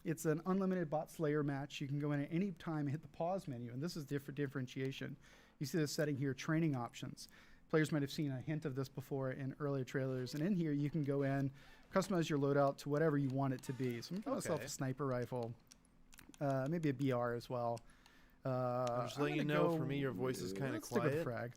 It's an unlimited bot slayer match. You can go in at any time and hit the pause menu, and this is differentiation. You see this setting here, training options. Players might have seen a hint of this before in earlier trailers, and in here you can go in, customize your loadout to whatever you want it to be. So I'm giving myself Okay. a sniper rifle, maybe a BR as well. I'm just letting you gonna know, go- for me, your voice is kinda let's stick with quiet. frag.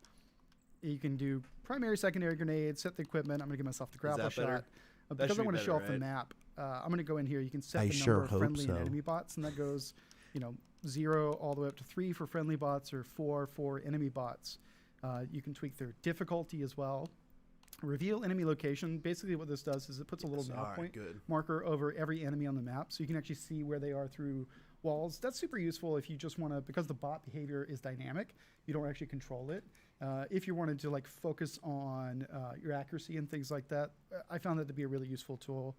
You can do primary, secondary grenades, set the equipment. I'm going to give myself the grapple that better? shot. That Because should I be want to better, show off the right? map, I'm going to go in here. You can set I the sure number of hope friendly and so. enemy bots, and that goes, 0 all the way up to 3 for friendly bots or 4 for enemy bots. You can tweak their difficulty as well. Reveal enemy location. Basically what this does is it puts a little nav Alright, point good. marker over every enemy on the map, so you can actually see where they are through walls. That's super useful if you just want to, because the bot behavior is dynamic, you don't actually control it. If you wanted to like focus on your accuracy and things like that, I found that to be a really useful tool.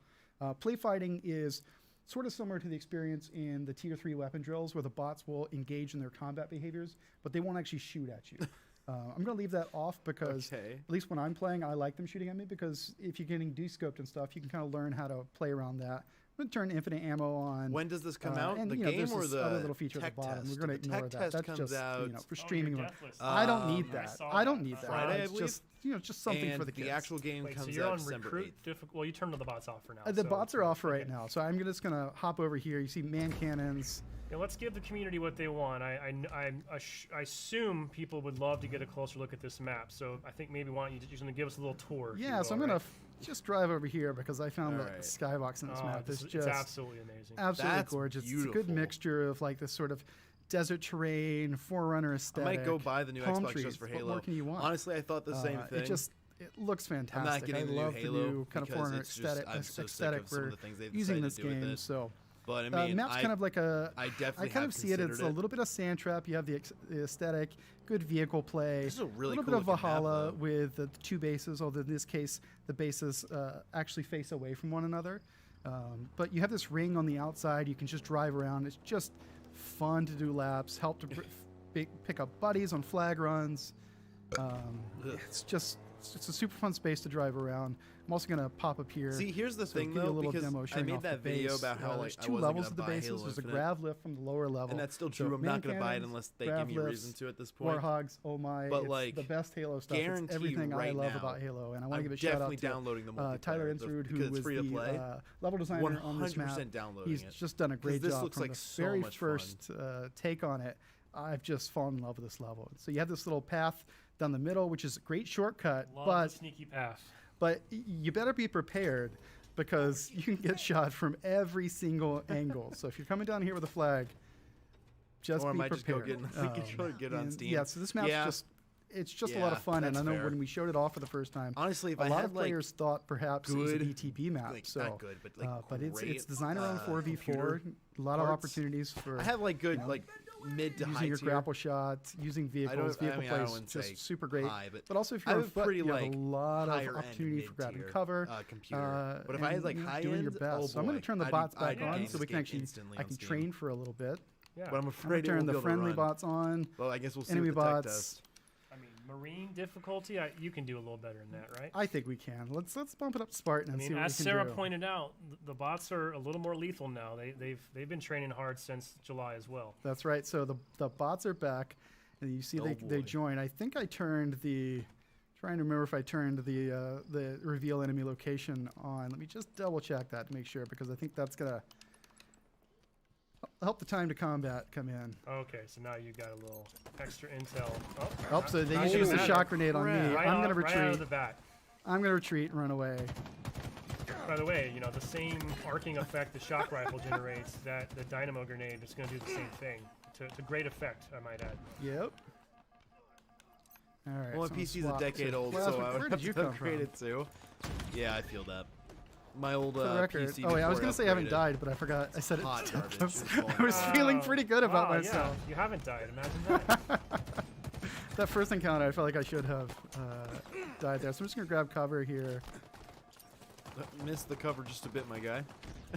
Play fighting is sort of similar to the experience in the tier 3 weapon drills, where the bots will engage in their combat behaviors, but they won't actually shoot at you. I'm going to leave that off because Okay. at least when I'm playing, I like them shooting at me, because if you're getting descoped and stuff, you can kind of learn how to play around that. I'm going to turn infinite ammo on. When does this come out? And, The you know, game there's or this the other little feature tech at the bottom. test? We're going to The ignore tech that. test That's comes just out, for Oh, streaming. your mode. death list. I don't need I that. saw I don't that. need that. Friday, I It's believe? just just something and for the kids. the actual game Wait, so comes you're out on December recruit 8th. difficult. Well, you turned the bots off for now. The so bots it's are fine. off right Okay. now, so I'm just going to hop over here. You see man cannons. Yeah, let's give the community what they want. I assume people would love to get a closer look at this map. So I think maybe why don't you just going to give us a little tour? if you Yeah, so I'm will, going to right? just drive over here because I found the Alright. skybox in this Oh, map is it's just absolutely amazing. absolutely That's gorgeous. It's a good beautiful. mixture of like this sort of desert terrain, Forerunner I aesthetic. might go buy the new palm Xbox trees. just for What Halo. more can you want? Honestly, I thought the same thing. It looks I'm fantastic. not getting I the new love Halo the new kind of because Forerunner it's just, aesthetic, I'm so sick aesthetic of some of we're the things they've using decided this to do with game. it. So But I mean, map's kind of like a. I definitely kind have of see it. It's considered a little bit of sand trap. You have the aesthetic, good vehicle play. This is a really little cool bit of looking map, Valhalla though. with the 2 bases, although in this case the bases actually face away from one another. But you have this ring on the outside. You can just drive around. It's just fun to do laps. Help to pick up buddies on flag runs. It's a super fun space to drive around. I'm also gonna pop up here. See, here's the so thing give you though, a little because demo I showing made off the that video base. about how like There's I 2 wasn't levels gonna of the buy bases. Halo There's a Infinite. grav lift from the lower level. And that's still So true. I'm not man gonna buy it cannons, unless they grav give me a lifts, reason to at this point. Warhogs, oh my! But, it's like, the best Halo stuff. It's guarantee everything I right love now, about Halo, and I want to I'm give a shout out definitely to downloading the multiplayer, Tyler Insrud, because who it's was free to play. the level designer on this map. 100% downloading He's it. just done a great this job looks from like the so very much fun. first take on it. I've just fallen in love with this level. So you have this little path down the middle, which is a great shortcut, Love but the sneaky path. you better be prepared because you can get shot from every single angle. So if you're coming down here with a flag, just Or I be might just go prepared. get it- controller, get it on and Steam. Yeah, so this map's Yeah. it's just a lot of Yeah, fun. And I that's know fair. when we showed it off for the first time, Honestly, if a I lot had, of like, players thought perhaps it was a good, BTB map. like, so, not good, but, like, it's great, designed around 4v4. computer A lot of parts. opportunities for I have like good know, like mid to high using your tier. grapple shot, using vehicles. Vehicle I plays wouldn't say just super great. high, but also if I you're have on a foot, pretty, you have like, a lot of higher-end, opportunity for grabbing mid-tier, cover. computer. But if I had, like, and high doing your end, best. oh So I'm going boy, to turn the I'd bots be- back I'd on game so we this can game actually instantly I on can Steam. train for a little bit. Yeah. But I'm I'm going afraid to it turn won't the be able to friendly run. bots on. Well, I guess we'll see enemy what the tech bots. does. I mean, Marine difficulty, you can do a little better than that, right? I think we can. Let's bump it up to Spartan I and see mean, what as we can Sarah do. pointed out, the bots are a little more lethal now. They've been training hard since July as well. That's right. So the bots are back, and you see they boy. join. I think I turned the. Trying to remember if I turned the reveal enemy location on. Let me just double check that to make sure, because I think that's gonna help the time to combat come in. Okay, so now you got a little extra intel. Oh, so they not used even a that. shock grenade on me. Right I'm out- gonna right out of retreat. the bat. I'm gonna retreat and run away. By the way, you know, the same arcing effect the shock rifle generates, that the dynamo grenade is going to do the same thing. To great effect, I might add. Yep. All right. Well, my so I'm PC's a swap decade to old, plasma. so I Where would did have you to come upgrade from? it too. Yeah, I feel that. My old For the record. PC. Oh, wait, I was before gonna say I haven't upgraded. died, but I forgot. I said it. Hot garbage. I was feeling pretty good about wow, myself. Yeah, you haven't died. Imagine that. That first encounter, I felt like I should have died there. So I'm just gonna grab cover here. Missed the cover just a bit, my guy.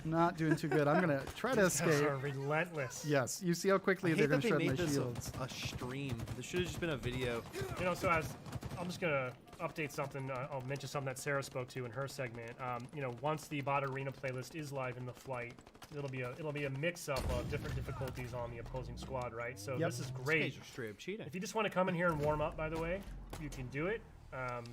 Not doing too good. I'm gonna try to These guys escape. are relentless. Yes, you see how quickly I they're hate gonna that they shred made my this shields. a stream. This should have just been a video. You know, so as I'm just gonna update something. I'll mention something that Sarah spoke to in her segment. You know, once the bot arena playlist is live in the flight, it'll be a mix up of different difficulties on the opposing squad, right? So Yep. this is These great. guys are straight up cheating. If you just want to come in here and warm up, by the way, you can do it.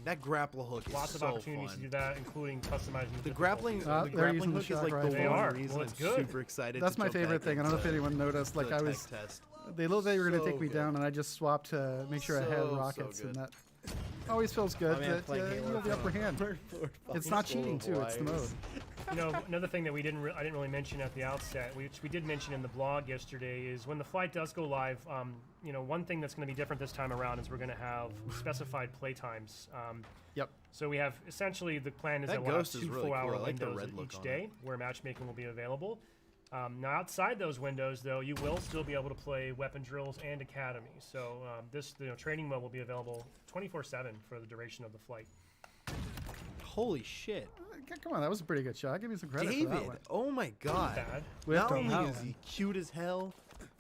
That grapple hook is Lots of so opportunities fun. to do that, including customizing The difficulties. grappling, Ah, the they're grappling using the hook is shock like rifle. the They one are. reason Well, it's I'm good. super excited. That's to my jump favorite back thing. I don't know if into anyone noticed. Like the I tech was, test. they looked like they were gonna So take me good. down, and I just swapped to make sure I had So rockets, and good. that always feels good. I mean, I'm that playing Halo you have the upper hand. It's not cheating too. It's the mode. You know, another thing that I didn't really mention at the outset, which we did mention in the blog yesterday, is when the flight does go live. You know, one thing that's going to be different this time around is we're going to have specified play times. Yep. So we have essentially the plan is That that we'll have ghost is 2 really 4-hour cool. I like the windows red look each on day it. where matchmaking will be available. Now, outside those windows, though, you will still be able to play weapon drills and academy. So this training mode will be available 24/7 for the duration of the flight. Holy shit. Come on, that was a pretty good shot. Give me some credit for that David, one. oh my god. Bad. Whipped Not on only that is one. he cute as hell,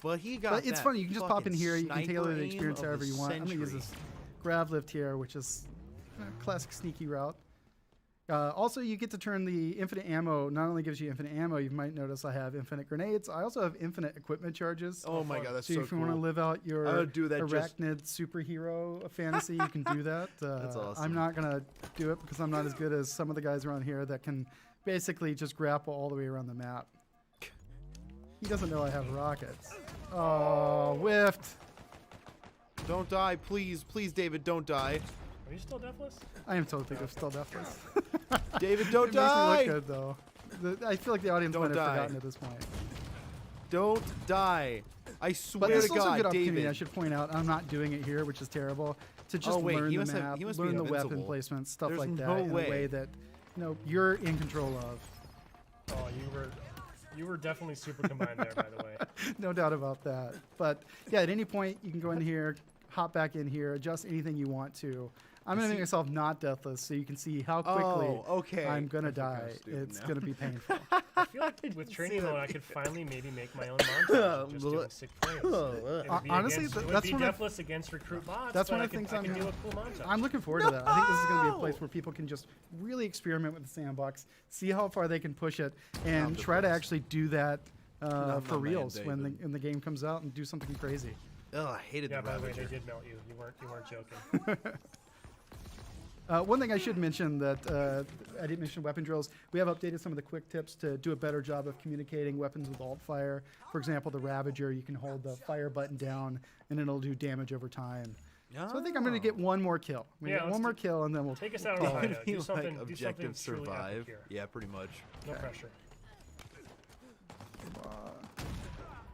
but he got But it's that funny. You can just pop in fucking here. You can sniper tailor the aim experience of however the you want. I'm gonna use century. this grav lift here, which is a classic sneaky route. Also, you get to turn the infinite ammo. Not only gives you infinite ammo, you might notice I have infinite grenades. I also have infinite equipment charges. Oh my god, that's So so if you cool. want to live out your I would do that just- arachnid superhero fantasy, you can do that. That's awesome. I'm not going to do it because I'm not as good as some of the guys around here that can basically just grapple all the way around the map. He doesn't know I have rockets. Oh, whiffed. Don't die, please, please, David, don't die. Are you still deathless? I am totally still deathless. David, don't It die. makes me look good, though. I feel like the audience Don't might have die. forgotten at this point. Don't die. I swear But this to is also a good God, opportunity, David. I should point out. I'm not doing it here, which is terrible. To just Oh, wait, learn he the must have- map, he must be learn the weapon invincible. placement, stuff There's like that no in way. a way that you're in control of. Oh, you were definitely super combined there, by the way. No doubt about that. But yeah, at any point you can go in here, hop back in here, adjust anything you want to. I'm gonna make myself not deathless so you can see how quickly okay. I'm gonna I think I'm die. stupid It's now. gonna be painful. I feel like with training mode, I could finally maybe make my own montage of just doing sick plays. It would be Honestly, against, it would that's be one of- deathless against recruit bots. that's but one I of the could- things I I'm can do gonna- a cool montage. I'm looking forward to that. I think this is going to be a No! place where people can just really experiment with the sandbox, see how far they can push it, and I'm try to depressed. actually do that I'm for not mad, reals when David. the game comes out and do something crazy. Ugh, I hated Yeah, the by the way, Ravager. they did melt you. You weren't joking. One thing I should mention that I didn't mention weapon drills. We have updated some of the quick tips to do a better job of communicating weapons with alt fire. For example, the Ravager, you can hold the fire button down and it'll do damage over time. So I think I'm going to get one more kill. I'm gonna Yeah, get let's one more do- kill and then we'll Take us out call of the it. hideout. Be Do like something objective truly epic survive. here. Yeah, pretty much. No pressure.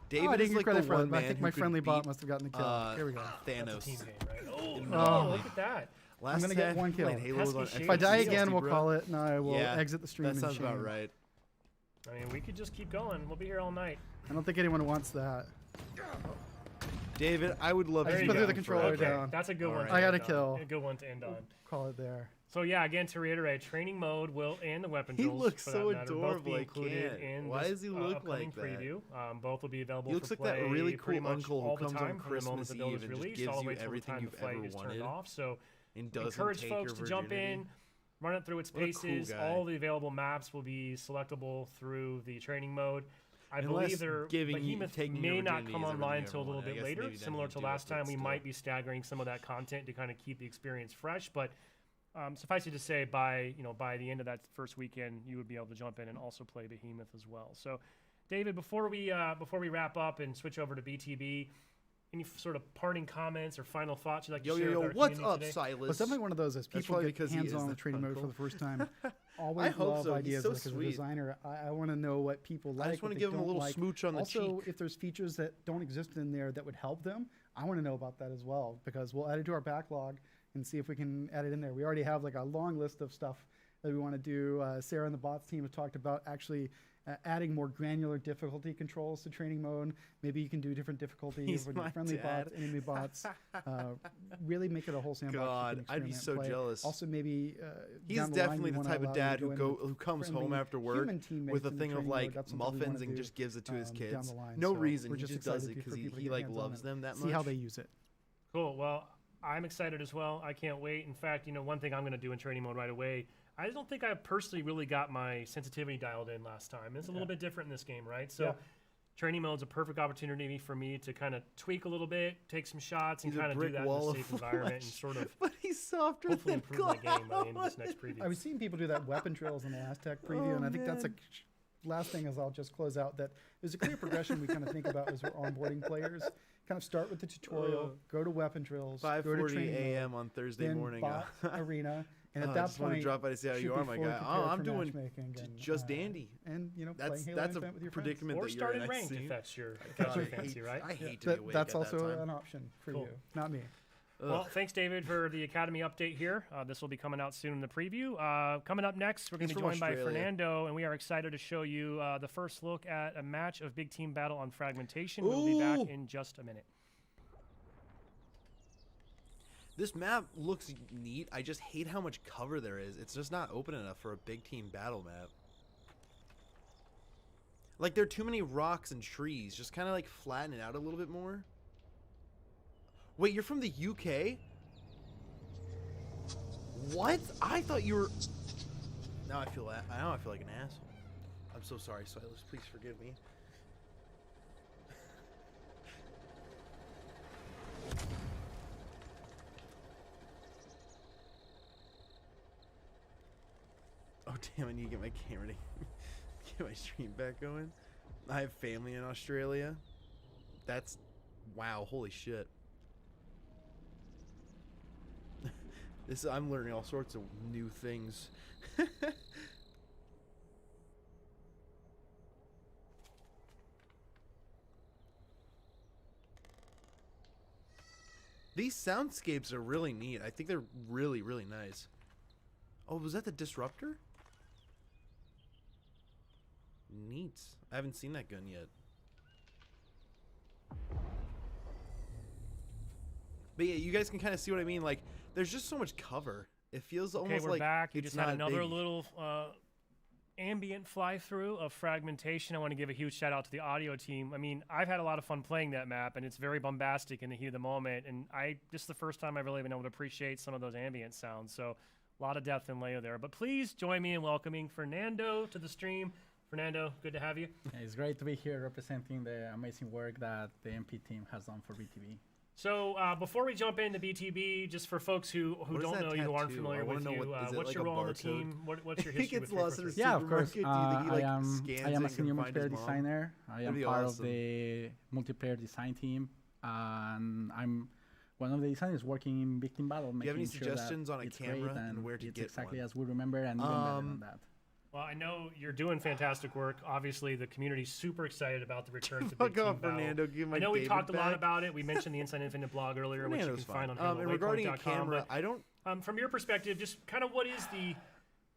David I is didn't get like credit the for one that. but I man think who my could friendly bot beat, must have gotten the kill. Here we go. That's a Thanos. team game, right? Oh, in no, the- look at that. Last gonna get time one kill. played Halo was on Pesky If I shades. die Shades, again, we'll bro. call it and I will Yeah, exit the stream that in sounds shame. about right. I mean, we could just keep going. We'll be here all night. I don't think anyone wants that. David, I would love I to just be put the down controller forever. down. That's a good one. Alright. to I got end a kill. on. A good one to end on. Call it there. So yeah, again to reiterate, training mode will and the weapon He drills looks for so that matter, both adorable, be I included can't. in Why this does he look upcoming like that? preview. Both will be available He looks for like that play really pretty cool much uncle who all the comes on time from the moment Christmas the build is Eve and just released gives all the you way till the everything time you've the flight ever is turned wanted off. So and doesn't encourage take folks your to jump virginity. in, run it through its What a cool paces. guy. All the available maps will be selectable through the training mode. I Unless believe their giving you- Behemoth taking your may not virginity come is everything online you until a ever little wanted. I bit guess later. maybe then Similar you'd to do last it, but time, we still. might be staggering some of that content to kind of keep the experience fresh. But suffice it to say, by the end of that first weekend, you would be able to jump in and also play Behemoth as well. So, David, before we wrap up and switch over to BTB, any sort of parting comments or final thoughts you'd like to Yo, share yo, with yo, our what's community up, today? Silas? Well, it's definitely one of those as That's people probably get because he hands is on the the training mode for uncle. the first time. Always hope love so. He's ideas so like as a sweet. designer. I want to know what people like. I just want wanna to give him a little smooch on the also, cheek. if there's features that don't exist in there that would help them, I want to know about that as well because we'll add it to our backlog and see if we can add it in there. We already have like a long list of stuff that we want to do. Sarah and the bots team have talked about actually adding more granular difficulty controls to training mode. Maybe you can do different difficulty He's for my friendly dad. bots, enemy bots. Really make it a whole sandbox. you God, can I'd be experiment, so play. jealous. Also, maybe He's down the line, definitely you the wanna type of allow you dad to go who in with comes home friendly after work human teammates with a in the thing of training mode. like That's something we muffins wanna and do, just gives it to his down kids. the line. No So reason. we're He just just does excited it because for people to he get like hands on loves it. them that much. See how they use it. Cool. Well, I'm excited as well. I can't wait. In fact, one thing I'm going to do in training mode right away. I don't think I personally really got my sensitivity dialed in last time. It's a little bit different in this game, right? So, training mode's a perfect opportunity for me to kind of tweak a little bit, take some shots, and He's a kind of do brick that in wall a of safe environment and flesh. sort of But he's softer hopefully than improve my game by the end of this cloud. next preview. I was seeing people do that weapon drills in the Aztec preview, and I think that's a man. last thing is I'll just close out that there's a clear progression we kind of think about as we're onboarding players. Kind of start with the tutorial, go to weapon drills, go to 5:40 training mode, a.m. on Thursday then morning. bot arena, and Oh, at I that just wanted to point, drop by to see how should you be are, my fully guy. Oh, prepared I'm for doing matchmaking and, just dandy. and play That's Halo that's a event with your predicament or that start you're in in. I ranked see. if that's your God, fancy, right? I hate to be friends. awake That's at also that time. an option for Cool. you, not me. Well, thanks, David, for the Academy update here. This will be coming out soon in the preview. Coming up next, we're going to He's be from joined by Australia. Fernando, and we are excited to show you the first look at a match of Big Team Battle on Fragmentation. We'll be back Ooh. in just a minute. This map looks neat. I just hate how much cover there is. It's just not open enough for a big team battle map. Like, there are too many rocks and trees. Just kind of, like, flatten it out a little bit more. Wait, you're from the UK? What? I thought you were... Now I feel like an asshole. I'm so sorry, Silas. Please forgive me. Oh damn, I need to get my camera to get my stream back going. I have family in Australia. That's wow, holy shit. I'm learning all sorts of new things. These soundscapes are really neat. I think they're really, really nice. Oh, was that the Disruptor? Neat. I haven't seen that gun yet. But yeah, you guys can kind of see what I mean. Like, there's just so much cover. It feels Okay, almost we're like back. You it's just had not another big. little ambient fly-through of Fragmentation. I want to give a huge shout-out to the audio team. I mean, I've had a lot of fun playing that map, and it's very bombastic in the heat of the moment, and this is the first time I've really been able to appreciate some of those ambient sounds, so a lot of depth and layer there. But please join me in welcoming Fernando to the stream. Fernando, good to have you. It's great to be here representing the amazing work that the MP team has done for BTB. So before we jump into BTB, just for folks who What is don't that know you, who aren't tattoo? familiar I wanna with know you, is it what's like your a role on the barcode? team? What's your He history gets with lost in his 343? Yeah, of course. supermarket. Do you think he, like, scans I am it a and senior can find his multiplayer mom? designer. I That'd am be part awesome. of the multiplayer design team, and I'm one of the designers working in Big Team Battle. Do you have any making sure that suggestions on a it's camera great and where to it's get exactly one? as we remember, and even better than that. Well, I know you're doing fantastic work. Obviously, the community's super excited about the return to Fuck Big Team off, Battle. Fernando. Give my I know we David talked a lot back. about it. We mentioned the Inside Infinite blog earlier, which you can Fernando's find on fine. And regarding a HaloWaypoint.com, camera, but, I don't. from your perspective, just kind of what is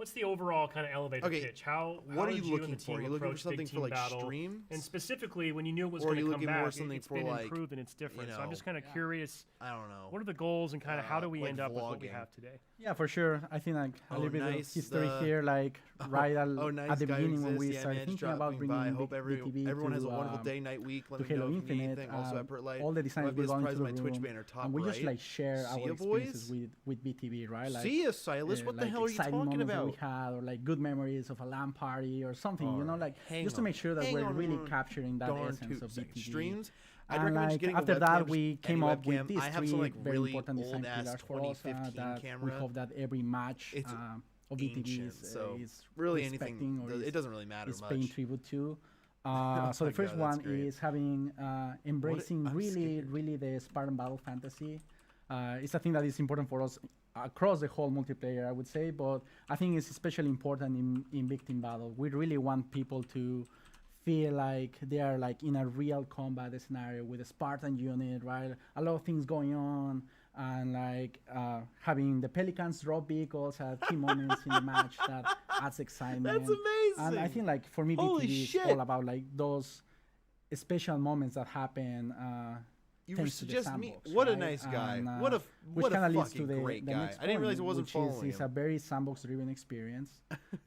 what's the overall kind of elevator Okay, pitch? How what are did you and looking the team for? Are you looking for approach something big for team like battle? stream? And specifically, when you knew it was Or are going you to come looking more back, something it's for, been like, improved and it's different. So I'm just know, kind of curious. I don't know. What are the goals and kind of how do we like end up with what we vlogging. have today? Yeah, for sure. I think like a Oh, little bit nice, of history the- here, like right Oh, nice at the guy beginning when exists. we Yeah, started man, thinking dropping about by. bringing Hope BTB everyone has a to, wonderful day, night, week. Let to me know Halo if you need Infinite. anything. Also at Perlite. All the designers Might be will go into surprised the my Twitch room, banner top and we just right. like share See our ya, experiences boys? with BTB, right? Like, See ya, Silas. What the like hell are you exciting talking moments that about? we had, or like good memories of a LAN party or something, you know, Alright, like hang just to on. make sure that Hang we're on really one capturing that darn essence 2 of seconds. BTB. Streams. I'd And recommend like just getting after a that, webcam, we just came any up webcam. with these I have three some like very really important design old ass pillars for us 2015 that we camera. hope that every match It's of BTB ancient, so is really respecting anything. or It is doesn't really matter is much. paying tribute to. So my the first God, that's one great. is having embracing I'm really, scared. really the Spartan battle fantasy. It's a thing that is important for us across the whole multiplayer, I would say, but I think it's especially important in big team battle. We really want people to feel like they are like in a real combat scenario with a Spartan unit, right? A lot of things going on, and like having the Pelicans drop vehicles at key moments in the match that adds excitement. That's amazing. And I think like for me, Holy BTB is shit. all about like those special moments that happen. You thanks to the suggest me? sandbox, What a right? nice guy. And, what a which what a kind of leads fucking to the great the guy. next I didn't realize it point, wasn't which following is him. a very sandbox-driven experience.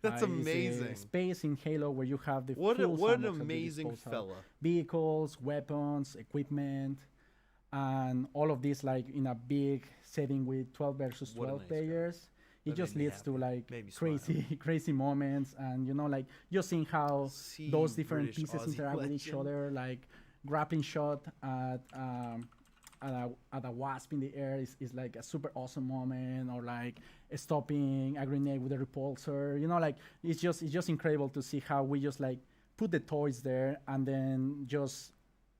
That's It's a amazing. space in Halo where you have the What full an sandbox at your amazing disposal. fella. Vehicles, weapons, equipment, and all of this like in a big setting with 12 versus What a 12 nice guy. players. It That just made me leads to happy. like Made me smile. crazy moments, and you know, like just seeing how See those different British pieces Aussie interact with each legend. other, like grappling shot at a wasp in the air is like a super awesome moment, or like stopping a grenade with a repulsor. You know, like it's just incredible to see how we just like put the toys there, and then just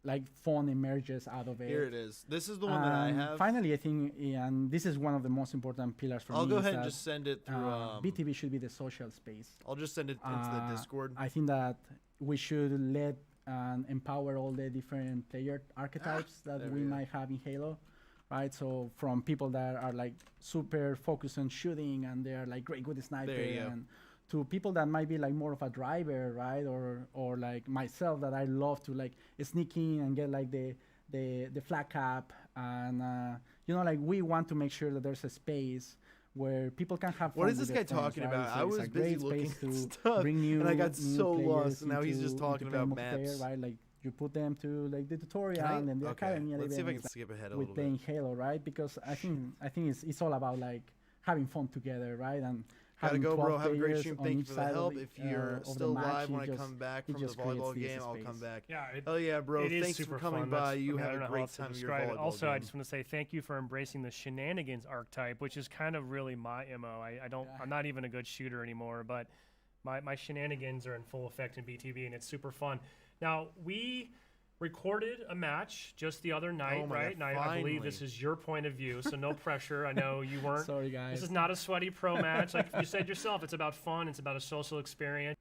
like fun emerges out of it. Here it is. This is the one that I And have. Finally, I think, and this is one of the most important pillars for I'll me. go is ahead and that, just send it through. BTB should be the social space. I'll just send it into the Discord. I think that we should let and empower all the different player archetypes there that we we go. might have in Halo, right? So from people that are like super focused on shooting and they're like great with the sniper, There you go. and to people that might be like more of a driver, right? Or like myself, that I love to like sneak in and get like the flag cap, and you know, like we want to make sure that there's a space where people can have fun. What is with this their guy friends, talking right? about? So I it's a was busy great looking space at to stuff, bring new, and I got new so players lost, and now he's into- just talking into about multiplayer, maps. right? Like you put them to like the tutorial Can I- and then the okay, academy, and let's see if I can events, skip ahead a with little playing bit. Halo, right? Because I think it's all about like having fun together, right? And Gotta having go, 12 bro. Have a great players stream. on Thank you each for the side of help. the- If you're of the still match, live when I just- come back it from the just creates volleyball this game, I'll space. come back. Yeah, Oh yeah, bro. it is Thanks super for coming fun. by. That's- You I have don't a know how great else to time of your describe it. volleyball Also, I game. just want to say thank you for embracing the shenanigans archetype, which is kind of really my MO. I don't, Yeah. I'm not even a good shooter anymore, but my shenanigans are in full effect in BTV, and it's super fun. Now, we recorded a match just the other night, Oh my right? God, And I believe this finally. is your point of view, so no pressure. I know you weren't. Sorry, guys. This is not a sweaty pro match. Like you said yourself, it's about fun. It's about a social experience.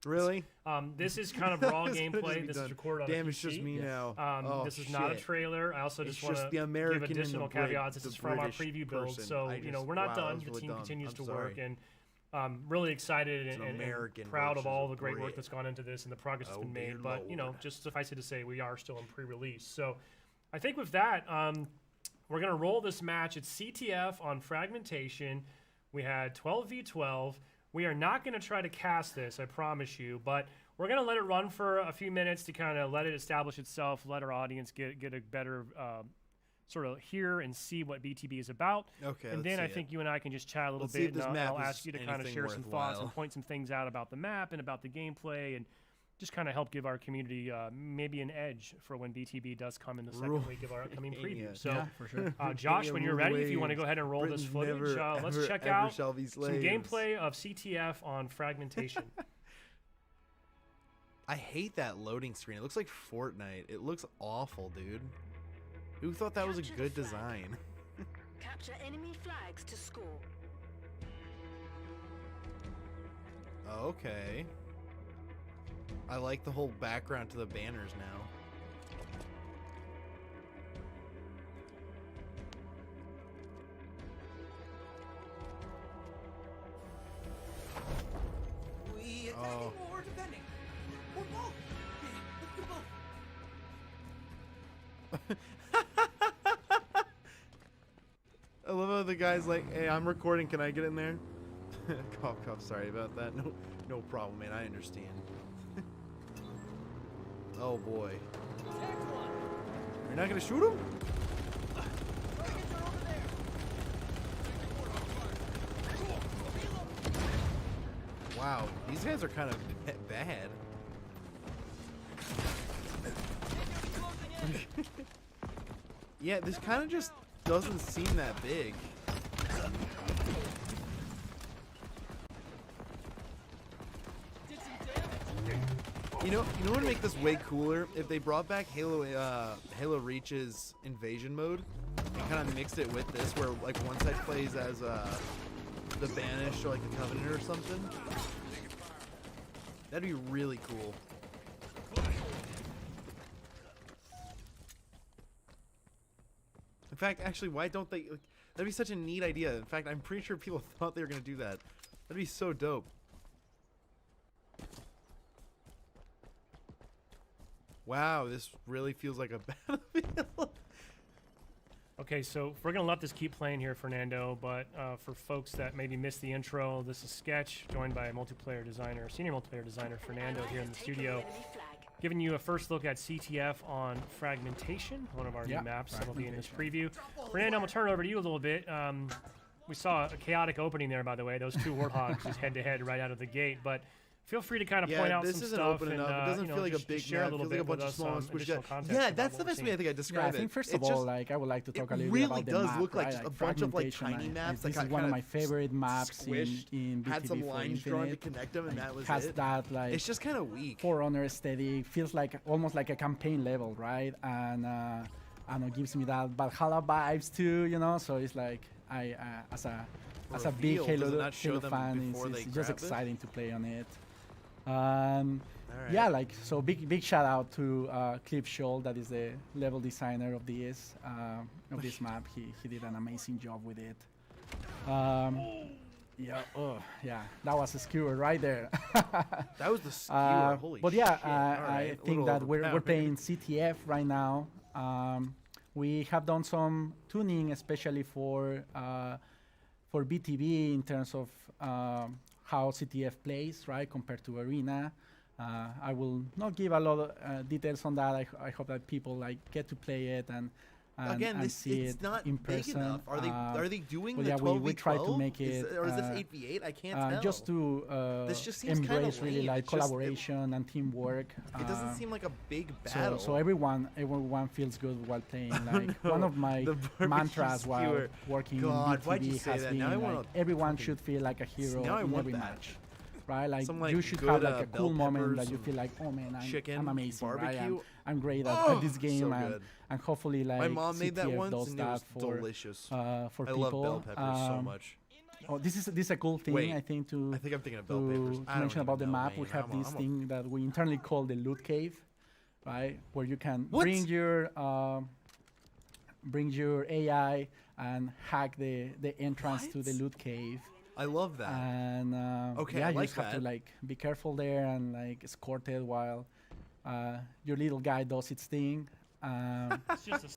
Really? This is kind of raw This could've just gameplay. been This done. is recorded on Damn, a it's just PC. me Yes. now. Oh, This is not a shit. trailer. I also It's just want just to the American give and the additional Brit- caveats. This the is from our British preview build, person. so I you know just- we're not wow, that done. was The really team dumb. continues I'm to sorry. work, and really excited It's an and American proud of versus all a the great work Brit. that's gone into this and the progress that's Oh, been dear made. But you know, Lord. just suffice it to say, we are still in pre-release. So I think with that, we're gonna roll this match. It's CTF on Fragmentation. We had 12v12. We are not going to try to cast this, I promise you, but we're going to let it run for a few minutes to kind of let it establish itself, let our audience get a better sort of hear and see what BTB is about. Okay. And let's then I see think it. you and I can just chat a little Let's see bit, if this and map I'll is ask you to kind of anything share some thoughts and worthwhile. point some things out about the map and about the gameplay, and just kind of help give our community maybe an edge for when BTB does come in the second week of our upcoming preview. Yeah. So, Yeah, for sure. Josh, when you're ready, if you want to go ahead and roll this Britain footage, never, let's ever, check ever out shall be some slaves. gameplay of CTF on Fragmentation. I hate that loading screen. It looks like Fortnite. It looks awful, dude. Who thought that was a Capture the good flag. design? Capture enemy flags to score. Okay. I like the whole background to the banners now. I love how the guy's like, "Hey, I'm recording. Can I get in there?" Cough, cough. Sorry about that. No problem, man. I understand. Oh boy. You're not gonna shoot him? Wow, these guys are kind of bad. Yeah, this kind of just doesn't seem that big. You know what would make this way cooler? If they brought back Halo Reach's invasion mode and kind of mixed it with this, where like one side plays as the Banished or like the Covenant or something. That'd be really cool. In fact, actually, why don't they? Like, that'd be such a neat idea. In fact, I'm pretty sure people thought they were gonna do that. That'd be so dope. Wow, this really feels like a battlefield. Okay, so we're going to let this keep playing here, Fernando, but for folks that maybe missed the intro, this is Sketch, joined by senior multiplayer designer Fernando here in the studio, giving you a first look at CTF on Fragmentation, one of our new maps that'll be in this preview. Fernando, I'm going to turn it over to you a little bit. We saw a chaotic opening there, by the way. Those two Warthogs just head-to-head right out of the gate, but feel free to kind of point out some this isn't stuff open and enough. It doesn't feel like a big share map. a little It feels bit like a bunch with of us small additional context. Yeah, about that's what the we're best way I seeing. think I describe it. I think first of It's just- all, like I would like to talk a little really bit about the does map, look like right? just a bunch of, like, Fragmentation, tiny maps that This got is one of kinda my favorite maps squished, in had some BTB for lines drawn to Infinite. connect them, and Like, that was has it. that like It's just kind of weak. Forerunner aesthetic, feels like almost like a campaign level, right? And I don't know, gives me that Valhalla vibes too, you know. So it's like I as a big reveal, does it Halo not show them fan, before they it's just grab it? exciting to play on it. Alright. Yeah, like so big shout out to Cliff Scholl, that is the level designer of this map. He did an amazing job with it. Yeah, that was a skewer right there. That was the skewer. Holy But yeah, shit. All I right, a think little that we're overpowered. playing CTF right now. We have done some tuning, especially for BTB in terms of how CTF plays, right, compared to Arena. I will not give a lot of details on that. I hope that people like get to play it and Again, and this see it's it not in big person. enough. Are they doing but the yeah, 12v12? we try to make it, or is this 8v8? I can't tell. just to This just seems kinda embrace really lame. like It's just- collaboration and teamwork. It doesn't seem like a big battle. So everyone feels good while playing. Like one of my The barbecue mantras while skewer. working God, in why'd you BTB say has that? been Now I wanna like everyone fucking- should feel like a hero Now I in want every that. match. Right, like, Some, like, you should good, have like a bell cool moment that peppers, you feel like, oh man, chicken, I'm amazing, right? barbecue. I'm great Oh, at this game, so and, good. and hopefully like My mom made that CTF once, does and it that was for delicious. for I people. love bell peppers so much. Oh, this is a cool thing, Wait, I think, to I think I'm thinking of bell peppers. to I don't mention even about the know, map. man. We have I'm this thing that we internally call the loot cave, right? Where you can What? bring your AI and hack the entrance to the What? loot cave. I love that. And Okay, yeah, I you like just have to that. like be careful there and like escort it while your little guy does its thing. It's just a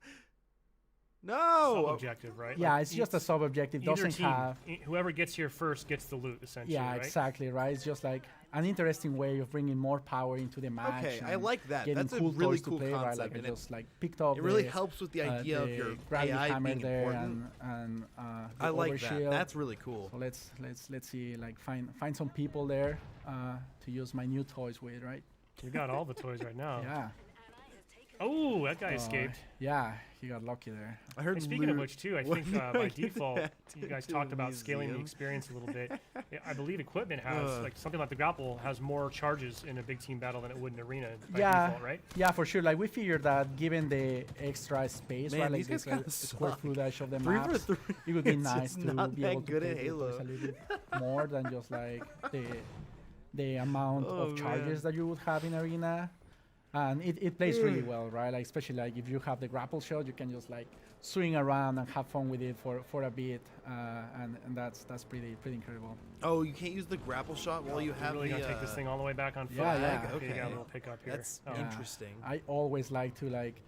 No! sub-objective, right? Yeah, Like, it's just a sub-objective. either Doesn't team, have. whoever gets here first gets the loot, essentially, Yeah, right? exactly, right? It's just like an interesting way of bringing more power into the match. Okay, I and like that. Getting That's a cool really toys cool to play, right? concept, Like I and it- just like picked up. It really the, helps with the idea of the your gravity AI hammer being there important. and I the like that. overshield. That's really cool. So let's see, like find some people there to use my new toys with, right? You got all the toys right now. Yeah. Oh, that guy escaped. Yeah, he got lucky there. I heard Hey, speaking of loot. which, too, I When think do by I get default, that you guys to talked the about scaling the museum? experience a little bit. Yeah, I believe equipment has, like something like the grapple, has more charges in a big team battle than it would in arena by Yeah, default, right? yeah, for sure. Like we figured that given the extra space, Man, right, like these guys the kinda square suck. footage of the 3 for maps, 3. it would be It's nice just to not be that able to good play at with toys Halo. a little bit more than just like the amount Oh, of charges man. that you would have in arena. And it plays really well, right? Like especially like if you have the grapple shot, you can just like swing around and have fun with it for a bit, and that's pretty incredible. Oh, you can't use the grapple shot while you You're have really the. gonna take this thing all the way back on foot. Yeah, yeah. Okay, you got a Okay. little pickup here. That's Oh. Yeah. interesting. I always like to like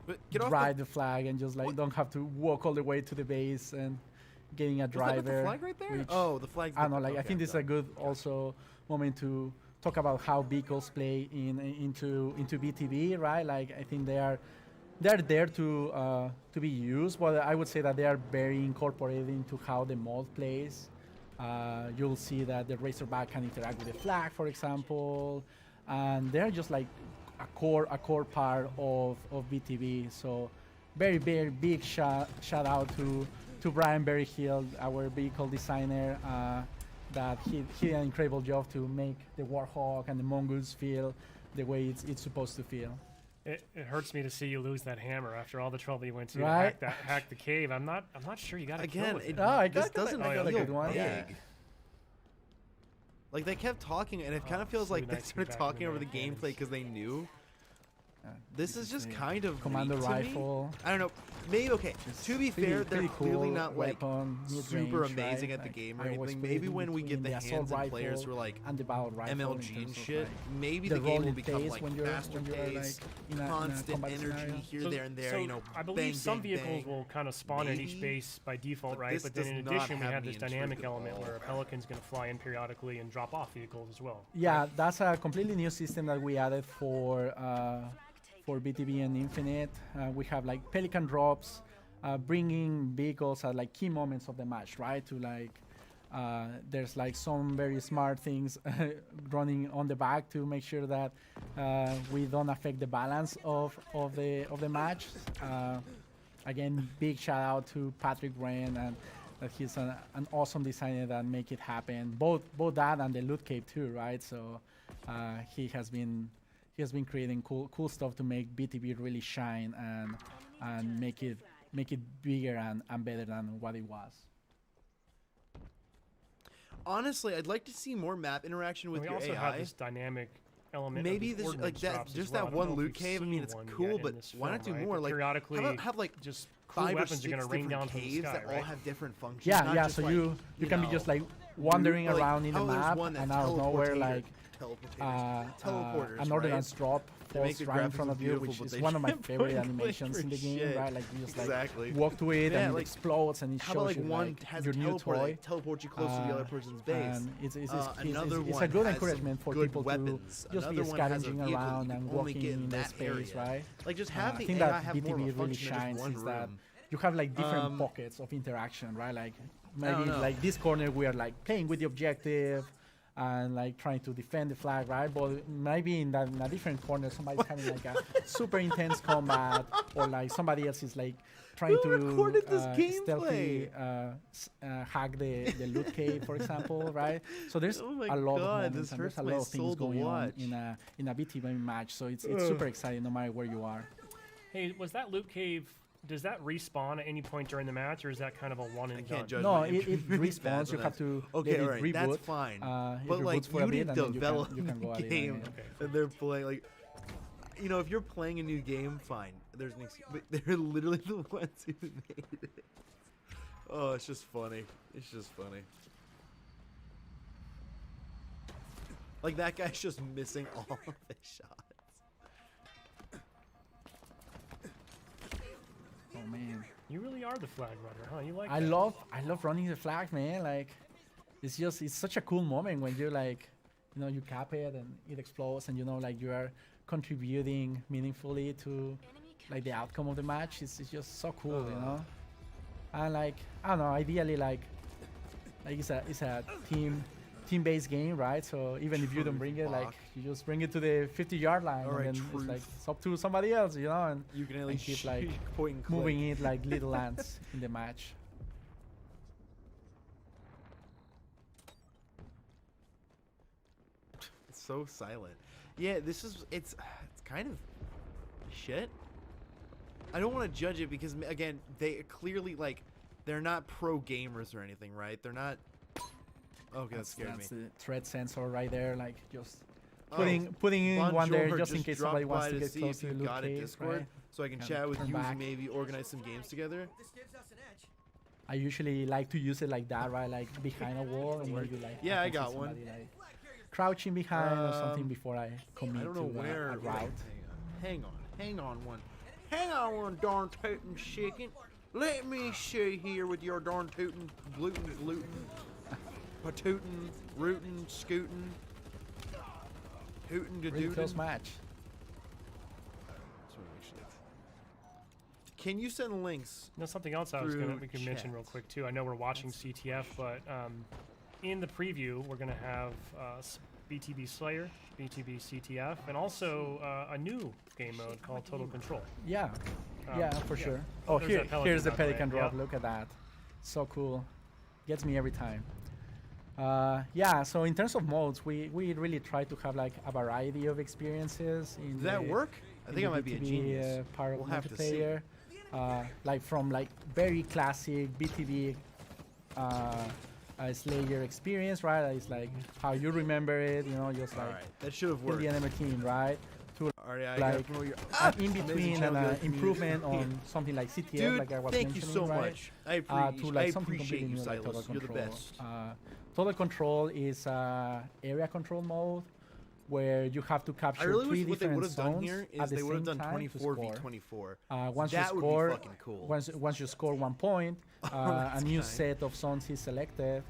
But get off ride the flag and just like don't have to walk all the way to the base and getting a Was that driver. with the flag right there? which- Oh, the flag's I don't know. different. Like I Okay, think this is a done. good also moment to talk about how vehicles play into BTB, right? Like I think they're there to be used, but I would say that they are very incorporated into how the mod plays. You'll see that the Razorback can interact with the flag, for example, and they're just like a core part of BTB. So very big shout out to Brian Berryhill, our vehicle designer, that he did an incredible job to make the Warhawk and the Mongoose feel the way it's supposed to feel. It hurts me to see you lose that hammer after all the trouble you went to Right? hack the cave. I'm not sure you got to Again, with it, it. Oh, I this got doesn't I got a feel good one. big. Yeah. Like they kept talking, and it kind of Oh, feels so like they nice to be started back in talking the over the main gameplay cannons. because they knew. Uh, This is just a kind of Commando weak to me. rifle. I don't know. Maybe okay. It's To be pretty- fair, they're pretty clearly cool not like weapon, super mid-range, amazing right? at the Like, game or I always anything. put Maybe it in when we get between the assault hands and players who rifle are like and the battle rifle in MLG and terms of, shit, like, maybe the the game will rolling become pace like when you're faster like pace, in a constant combat energy scenario. here, there, and there. So You know, I believe bang, some bang, vehicles bang. will kind of spawn at each Maybe, base by default, but right? this But then does in not addition, we have have me this intrigued dynamic at element all. where a Pelican's going to fly in periodically and drop off vehicles as well. Yeah, that's a completely new system that we added for BTB and Infinite. We have like Pelican drops, bringing vehicles at like key moments of the match, right? To like, there's like some very smart things running on the back to make sure that we don't affect the balance of the match. Again, big shout out to Patrick Wren, and that he's an awesome designer that make it happen. Both that and the loot cave too, right? So he has been creating cool stuff to make BTB really shine and make it bigger and better than what it was. Honestly, I'd like to see more map interaction with we your also AI. have this dynamic element. Maybe of this this like that, drops as just well. I that don't one know if loot we've cave. I seen mean, it's one cool, yet in but this why not do film, right? more? But Like, periodically, how about have like just cool 5 or weapons 6 are going to rain down different from the caves sky, that all right? have different functions? Yeah, not yeah. just So like, you can be know, just like wandering like, around in the how there's map, one that and out of nowhere, teleportator- like teleporters, an right? ordnance drop They make falls the right in graphics front look of you, beautiful, which but is they one of my can't favorite point animations in the for game, shit. right? Like you just like Exactly. walk to it Yeah, and it like, explodes and it How shows about like you one like has your a new teleport toy. that teleports you close to the other person's base? And it's Another it's one a good has encouragement some for good people weapons. to just be Another one has a scavenging vehicle around you and can only walking get in in the that space, area. right? Like just have I the think AI that have more of a BTB really function than shines just one is that room. you have like different Um, pockets of interaction, right? Like don't maybe know. like this corner we are like playing with the objective and like trying to defend the flag, right? But maybe in a different corner somebody's having like a super intense combat, or like somebody else is like trying Who to recorded this stealthy gameplay? hack the loot cave, for example, right? So there's Oh my a lot of God, moments this and there's hurts a my lot of soul things to going on watch. in a BTB match. So it's super exciting no matter where you are. Hey, was that loot cave? Does that respawn at any point during the match, or is that kind of a one and I done? can't judge. No, my it improvement respawns. fast You with have that. to Okay, let it alright, reboot. that's fine. It But like, reboots for you a bit didn't and then develop you can go a at it game again. Okay. that they're playing. Like, you know, if you're playing a new game, fine. There's an excuse, but they're literally the ones who made it. Oh, it's just funny. It's just funny. Like that guy's just missing all of his shots. Oh man, You really are the flag runner, huh? You like I that. love running the flag, man. Like it's such a cool moment when you're like, you know, you cap it and it explodes, and you know, like you are contributing meaningfully to like the outcome of the match. It's just so cool, you know. And like I don't know, ideally like it's a team-based game, right? So even if you don't bring it, like Fuck. you just bring it to the 50-yard line, Alright, and then it's like truth. it's up to somebody else, you know, and You can only keep, shoot, like, point and click. moving it like little ants in the match. It's so silent. Yeah, this is it's kind of shit. I don't want to judge it because again, they clearly like they're not pro gamers or anything, right? They're not. Okay, that scared me. That's the threat sensor right there, like just Oh, putting in one there Bonjour, just in case dropped somebody wants by to get see close if to you the loot got a cave, Discord, right? so I can Kinda chat with turn you back. and maybe organize some games together. I usually like to use it like that, right? Like behind a wall, and then you like. Yeah, I can see got one. somebody, like, crouching behind or something Um, before I commit I don't know to where. a route. Hang on one. Hang on one darn tootin' second. Let me see here with your darn tootin', gluten, patootin', rootin', scootin', hootin' Really close gadootin'. match. Can you send links? You know, something else we can mention real quick too. I know we're watching CTF, but in the preview we're gonna have BTB Slayer, BTB CTF, and also a new game mode called Total Control. Yeah, for yeah. sure. Oh, There's that Pelican here's the by the way. Pelican drop. Yep. Look at that. So cool. Gets me every time. Yeah, so in terms of modes, we really try to have like a variety of experiences. Does that work? I think I might be a genius. Part of We'll have to see. multiplayer. Like from like very classic BTB Slayer experience, right? It's like how you remember it, you know, just like Alright, that should have kill worked. the enemy team, right? To Alright, I like gotta know your in between channel, and good improvement community. on something like CTF, Dude, like I was thank you mentioning, so right? much. I To like I something appreciate completely you, new, like Total Silas. You're the Control. best. Total Control is area control mode where you have to I capture really three wish what they different would have done zones here at is the they would have same done time to 24 v score. 24. Once That you would score, be fucking cool. once you score 1 point, that's a new kind. set of zones is selected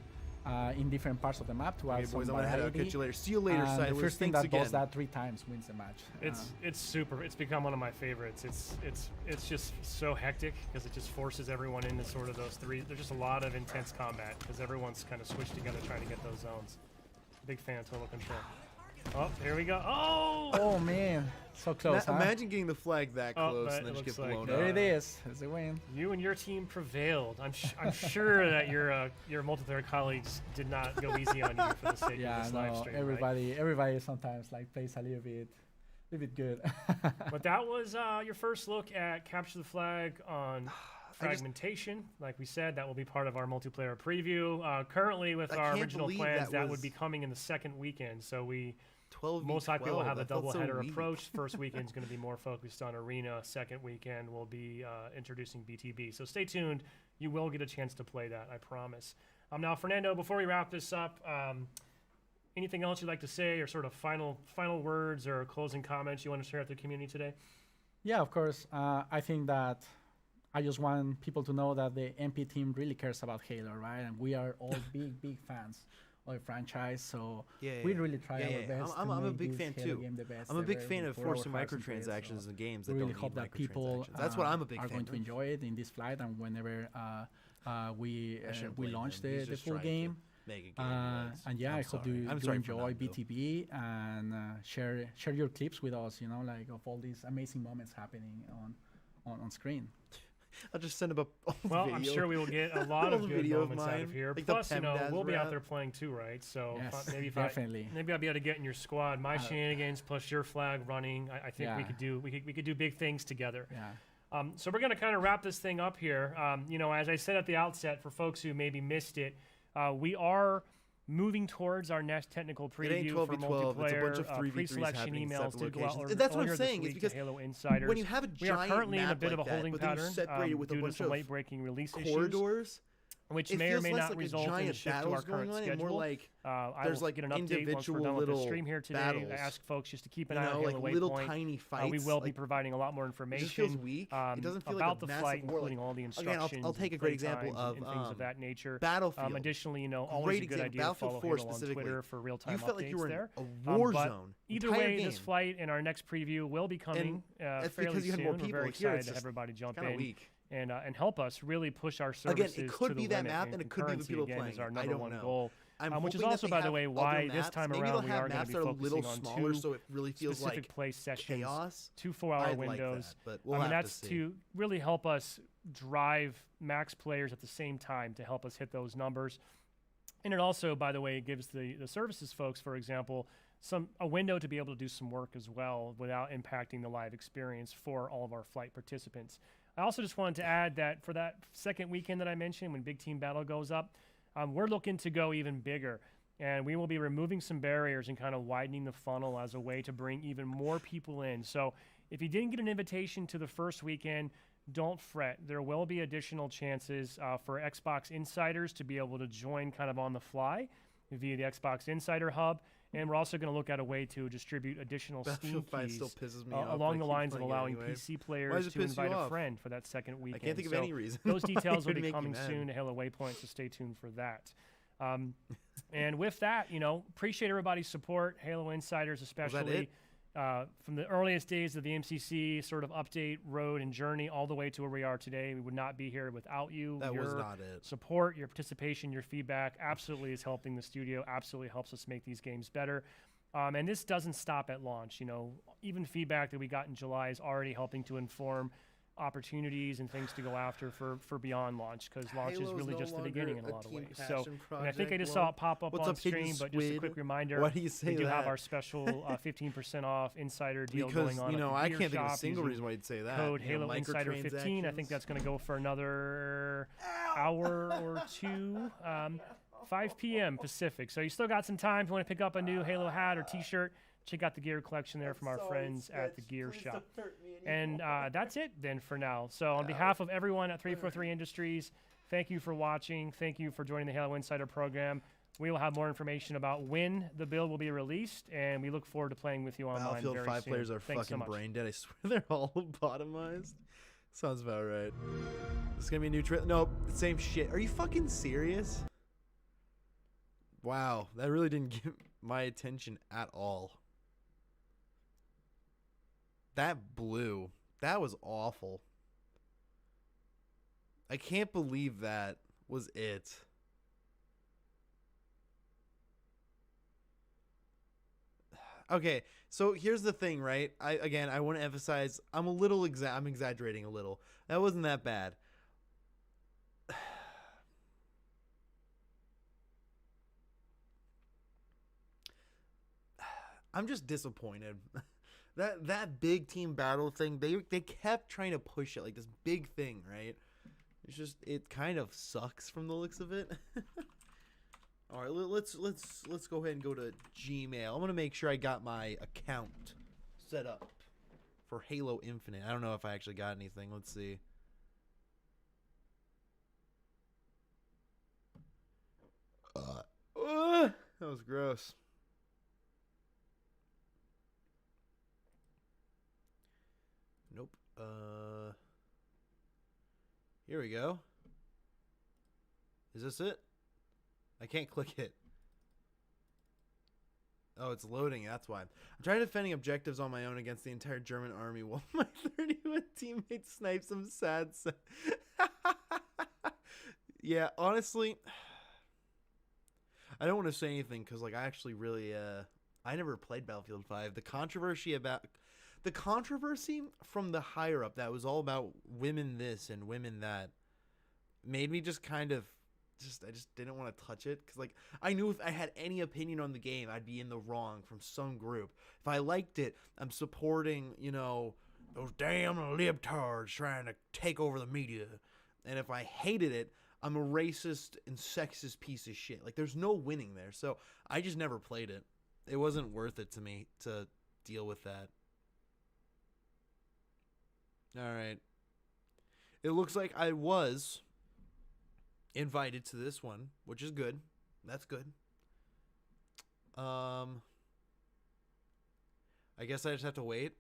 in different parts of the map to Okay, add some boys, I'm gonna head out. variety. Catch you later. See you later, And Silas. the first thing Thanks that does again. that 3 times wins the match. It's super. It's become one of my favorites. It's just so hectic because it just forces everyone into sort of those three. There's just a lot of intense combat because everyone's kind of switched together trying to get those zones. Big fan of Total Control. Oh, here we go. Oh! Oh man, so close, huh? Imagine getting the flag that Oh, close but and then it just get looks like, blown There up. it is. It's a win. You and your team prevailed. I'm sure that your multiplayer colleagues did not go easy on you for the sake Yeah, of this live no, stream. Right? everybody sometimes like plays a little bit good. But that was your first look at Capture the Flag on Fragmentation. Like we said, that will be part of our multiplayer preview. Currently, with I our can't original believe plans, that that would was be coming in the second weekend. So we 12 most likely will have a that felt so doubleheader weak. approach. First weekend is going to be more focused on Arena. Second weekend will be introducing BTB. So stay tuned. You will get a chance to play that, I promise. Now, Fernando, before we wrap this up, anything else you'd like to say, or sort of final words or closing comments you want to share with the community today? Yeah, of course. I think that I just want people to know that the MP team really cares about Halo, right? And we are all big fans of the franchise. So we really try our best. I'm to a make big this fan Halo too. game the best I'm a big ever fan of for our forcing fans and players, microtransactions so in games we that really don't hope need that people microtransactions. That's what I'm a big are fan going to of. enjoy it in this flight and whenever we shouldn't blame launch him. He's the just full trying to game. make a game he likes. And yeah, I'm I hope sorry. you I'm do sorry, enjoy Fernando. BTB and share your clips with us. You know, like of all these amazing moments happening on screen. I'll just send him a Well, video. I'm sure we will get a lot of Little good video of moments out of mine, here. like the Plus, PEMDAS we'll be out rap. there playing too, right? So Yes, maybe if definitely. maybe I'll be able to get in your squad. My shenanigans plus your flag running. I think we Yeah. could do big things together. Yeah. So we're going to kind of wrap this thing up here. As I said at the outset, for folks who maybe missed it, we are moving towards our next technical It ain't preview 12 for v 12. It's a bunch multiplayer. of 3v3s Pre-selection happening in emails separate did go out locations. That's what I'm earlier this saying, is week to because Halo Insiders. when you have a We are giant currently in a map bit like of a that, holding but then you pattern separate it with a due to bunch some of late-breaking release issues, corridors, which it may or feels may less not like a result in a giant shift to our battles current going on, and more schedule. like I there's will like get an update once we're individual done with the little stream here today. battles. I ask folks just to keep you an eye on know, Halo like little Waypoint. tiny fights. We will be like, providing a lot more it information. just feels weak. It doesn't feel about like a the massive flight, war. including all the Again, instructions. I'll take a and great example playtimes of and things of that nature. Battlefield. Additionally, always Great a good example. idea to Battlefield follow 4 Halo on specifically. Twitter for real-time You felt like you updates were in there. a war But zone. either Entire way, game. this flight and our next preview will be coming that's fairly because you had soon. more We're people. very Here, excited it's to have just everybody jump kinda in weak. and help us really push our Again, services it could to the be that limit. map, and it could be the currency, people again, playing is our it. I number don't one know. goal. I'm Which is hoping that also, they by the have way, other why this maps. time Maybe around they'll we have are going to maps be that are a little focusing on smaller, two so it really feels specific like play sessions, chaos. 2 4-hour I'd like windows. that, but we'll have that's to see. to really help us drive max players at the same time to help us hit those numbers. And it also, by the way, it gives the services folks, for example, a window to be able to do some work as well without impacting the live experience for all of our flight participants. I also just wanted to add that for that second weekend that I mentioned, when Big Team Battle goes up, we're looking to go even bigger. And we will be removing some barriers and kind of widening the funnel as a way to bring even more people in. So if you didn't get an invitation to the first weekend, don't fret. There will be additional chances for Xbox Insiders to be able to join kind of on the fly via the Xbox Insider Hub. And we're also going to look at a way to distribute additional Steam Battlefield 5 keys still pisses me off. along the I keep lines of playing it allowing anyway. PC Why does players it to piss you invite a off? friend for that second weekend. I can't think of So any reason. those details will It'd be make you coming mad. soon to Halo Waypoint, so stay tuned for that. And with that, appreciate everybody's support, Halo Insiders especially. From the earliest days of the MCC sort of update, road, and journey all the way to where we are today, we would not be here without you. That was Your not it. support, your participation, your feedback absolutely is helping the studio, absolutely helps us make these games better. And this doesn't stop at launch. Even feedback that we got in July is already helping to inform opportunities and things to go after for beyond launch, because launch is Halo's really no just the longer beginning in a a lot of team ways. So, passion and I think I project. just saw it pop up What's on up, Hidden stream, but just a Squid? quick reminder, Why do you say we do have that? our special 15% off insider deal Because, going on. at the I Gear can't think of a Shop single using reason why you'd say that. code Halo Insider 15. I think microtransactions. that's going to go for another hour or two. 5 p.m. Pacific. So you still got some time if you want to pick up a new Halo hat or T-shirt. Check out the gear collection there from our friends at the Gear Shop. And that's it then for now. So on behalf of everyone at 343 Industries, thank you for watching. Thank you for joining the Halo Insider program. We will have more information about when the build will be released, and we look forward to playing with you online Battlefield very 5 soon. players are Thanks so fucking much. brain dead. I swear they're all lobotomized. Sounds about right. This is gonna be a new trailer. Nope, same shit. Are you fucking serious? Wow, that really didn't get my attention at all. That blue. That was awful. I can't believe that was it. Okay, so here's the thing, right? I want to emphasize I'm I'm exaggerating a little. That wasn't that bad. I'm just disappointed. That big team battle thing, they kept trying to push it like this big thing, right? It's just it kind of sucks from the looks of it. All right, let's go ahead and go to Gmail. I'm gonna make sure I got my account set up for Halo Infinite. I don't know if I actually got anything. Let's see. That was gross. Nope. Here we go. Is this it? I can't click it. Oh, it's loading. That's why. I'm trying defending objectives on my own against the entire German army while my 31 teammates snipe some sad. Yeah, honestly, I don't want to say anything because, like, I actually really, I never played Battlefield 5. The controversy from the higher up that was all about women this and women that made me just kind of I just didn't want to touch it because, like, I knew if I had any opinion on the game, I'd be in the wrong from some group. If I liked it, I'm supporting, those damn libtards trying to take over the media. And if I hated it, I'm a racist and sexist piece of shit. Like, there's no winning there. So I just never played it. It wasn't worth it to me to deal with that. All right. It looks like I was invited to this one, which is good. That's good. I guess I just have to wait.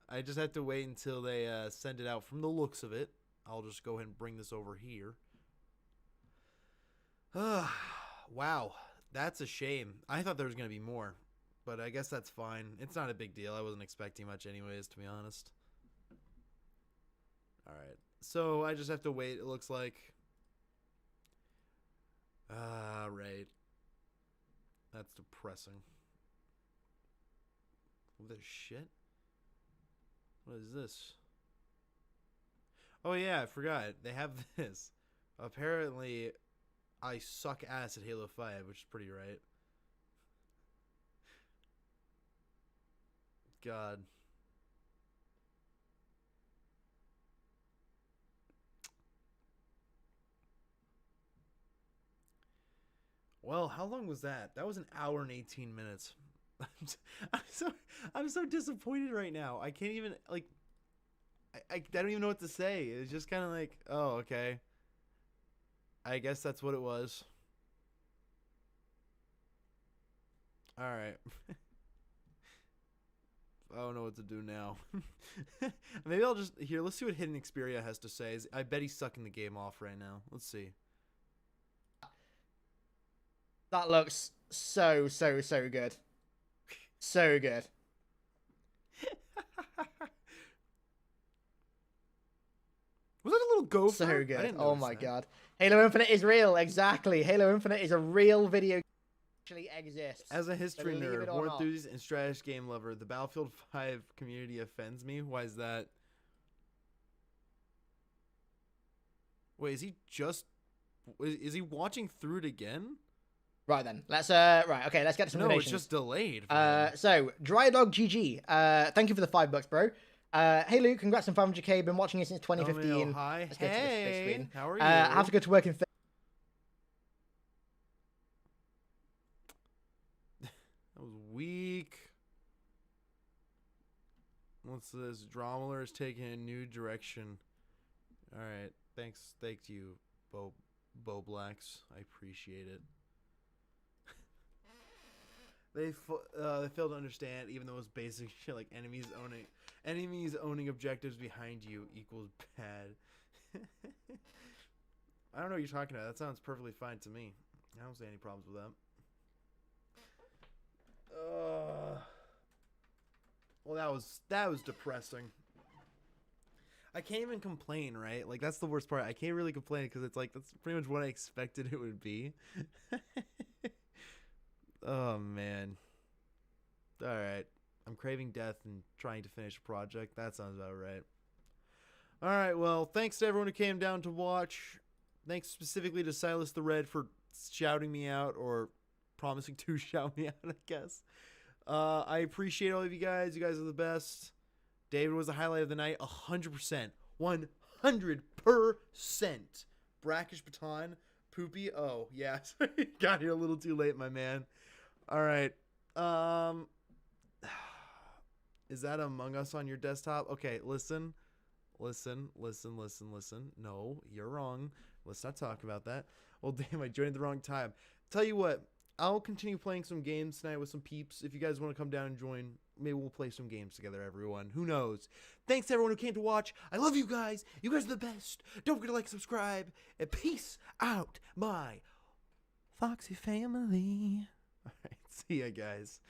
I just have to wait until they send it out. From the looks of it, I'll just go ahead and bring this over here. Wow, that's a shame. I thought there was going to be more, but I guess that's fine. It's not a big deal. I wasn't expecting much anyways, to be honest. All right. So I just have to wait, it looks like. Right. That's depressing. What the shit? What is this? Oh yeah, I forgot. They have this. Apparently, I suck ass at Halo 5, which is pretty right. God. Well, how long was that? That was an hour and 18 minutes. I'm so disappointed right now. I can't even, like, I don't even know what to say. It's just kind of like, oh, okay. I guess that's what it was. All right. I don't know what to do now. Maybe I'll just here. Let's see what Hidden Xperia has to say. I bet he's sucking the game off right now. Let's see. That looks so good. So good. Was that a little gopher? So I good. didn't Oh notice my that. god. Halo Infinite is real. Exactly. Halo Infinite is a real video game that actually exists. As a history Believe nerd, it or war not. enthusiast, and strategy game lover, the Battlefield 5 community offends me. Why is that? Wait, is he just... Is he watching through it again? Right then. Let's let's get to some No, it's donations. just delayed. for him. So Dry Dog GG. Thank you for the $5, bro. Hey Luke, congrats on 500k. Been watching it since 2015. Oh, hi. Let's get to the split Hey, screen. how are you? I have to go to work in. That was weak. What's this? Dromeler is taking a new direction. All right. Thank you, Bo Blacks. I appreciate it. They failed to understand, even though it was basic shit like enemies owning objectives behind you equals bad. I don't know what you're talking about. That sounds perfectly fine to me. I don't see any problems with that. Well, that was depressing. I can't even complain, right? Like, that's the worst part. I can't really complain because it's like that's pretty much what I expected it would be. Oh man. All right. I'm craving death and trying to finish a project. That sounds about right. All right. Well, thanks to everyone who came down to watch. Thanks specifically to Silas the Red for shouting me out or promising to shout me out, I guess. I appreciate all of you guys. You guys are the best. David was the highlight of the night. 100%. 100%. Brackish Baton. Poopy. Oh, yeah. Got here a little too late, my man. All right. Is that Among Us on your desktop? Okay, listen. No, you're wrong. Let's not talk about that. Well, damn, I joined at the wrong time. Tell you what, I'll continue playing some games tonight with some peeps. If you guys want to come down and join, maybe we'll play some games together, everyone. Who knows? Thanks to everyone who came to watch. I love you guys. You guys are the best. Don't forget to like, subscribe, and peace out, my Foxy family. All right, see ya, guys.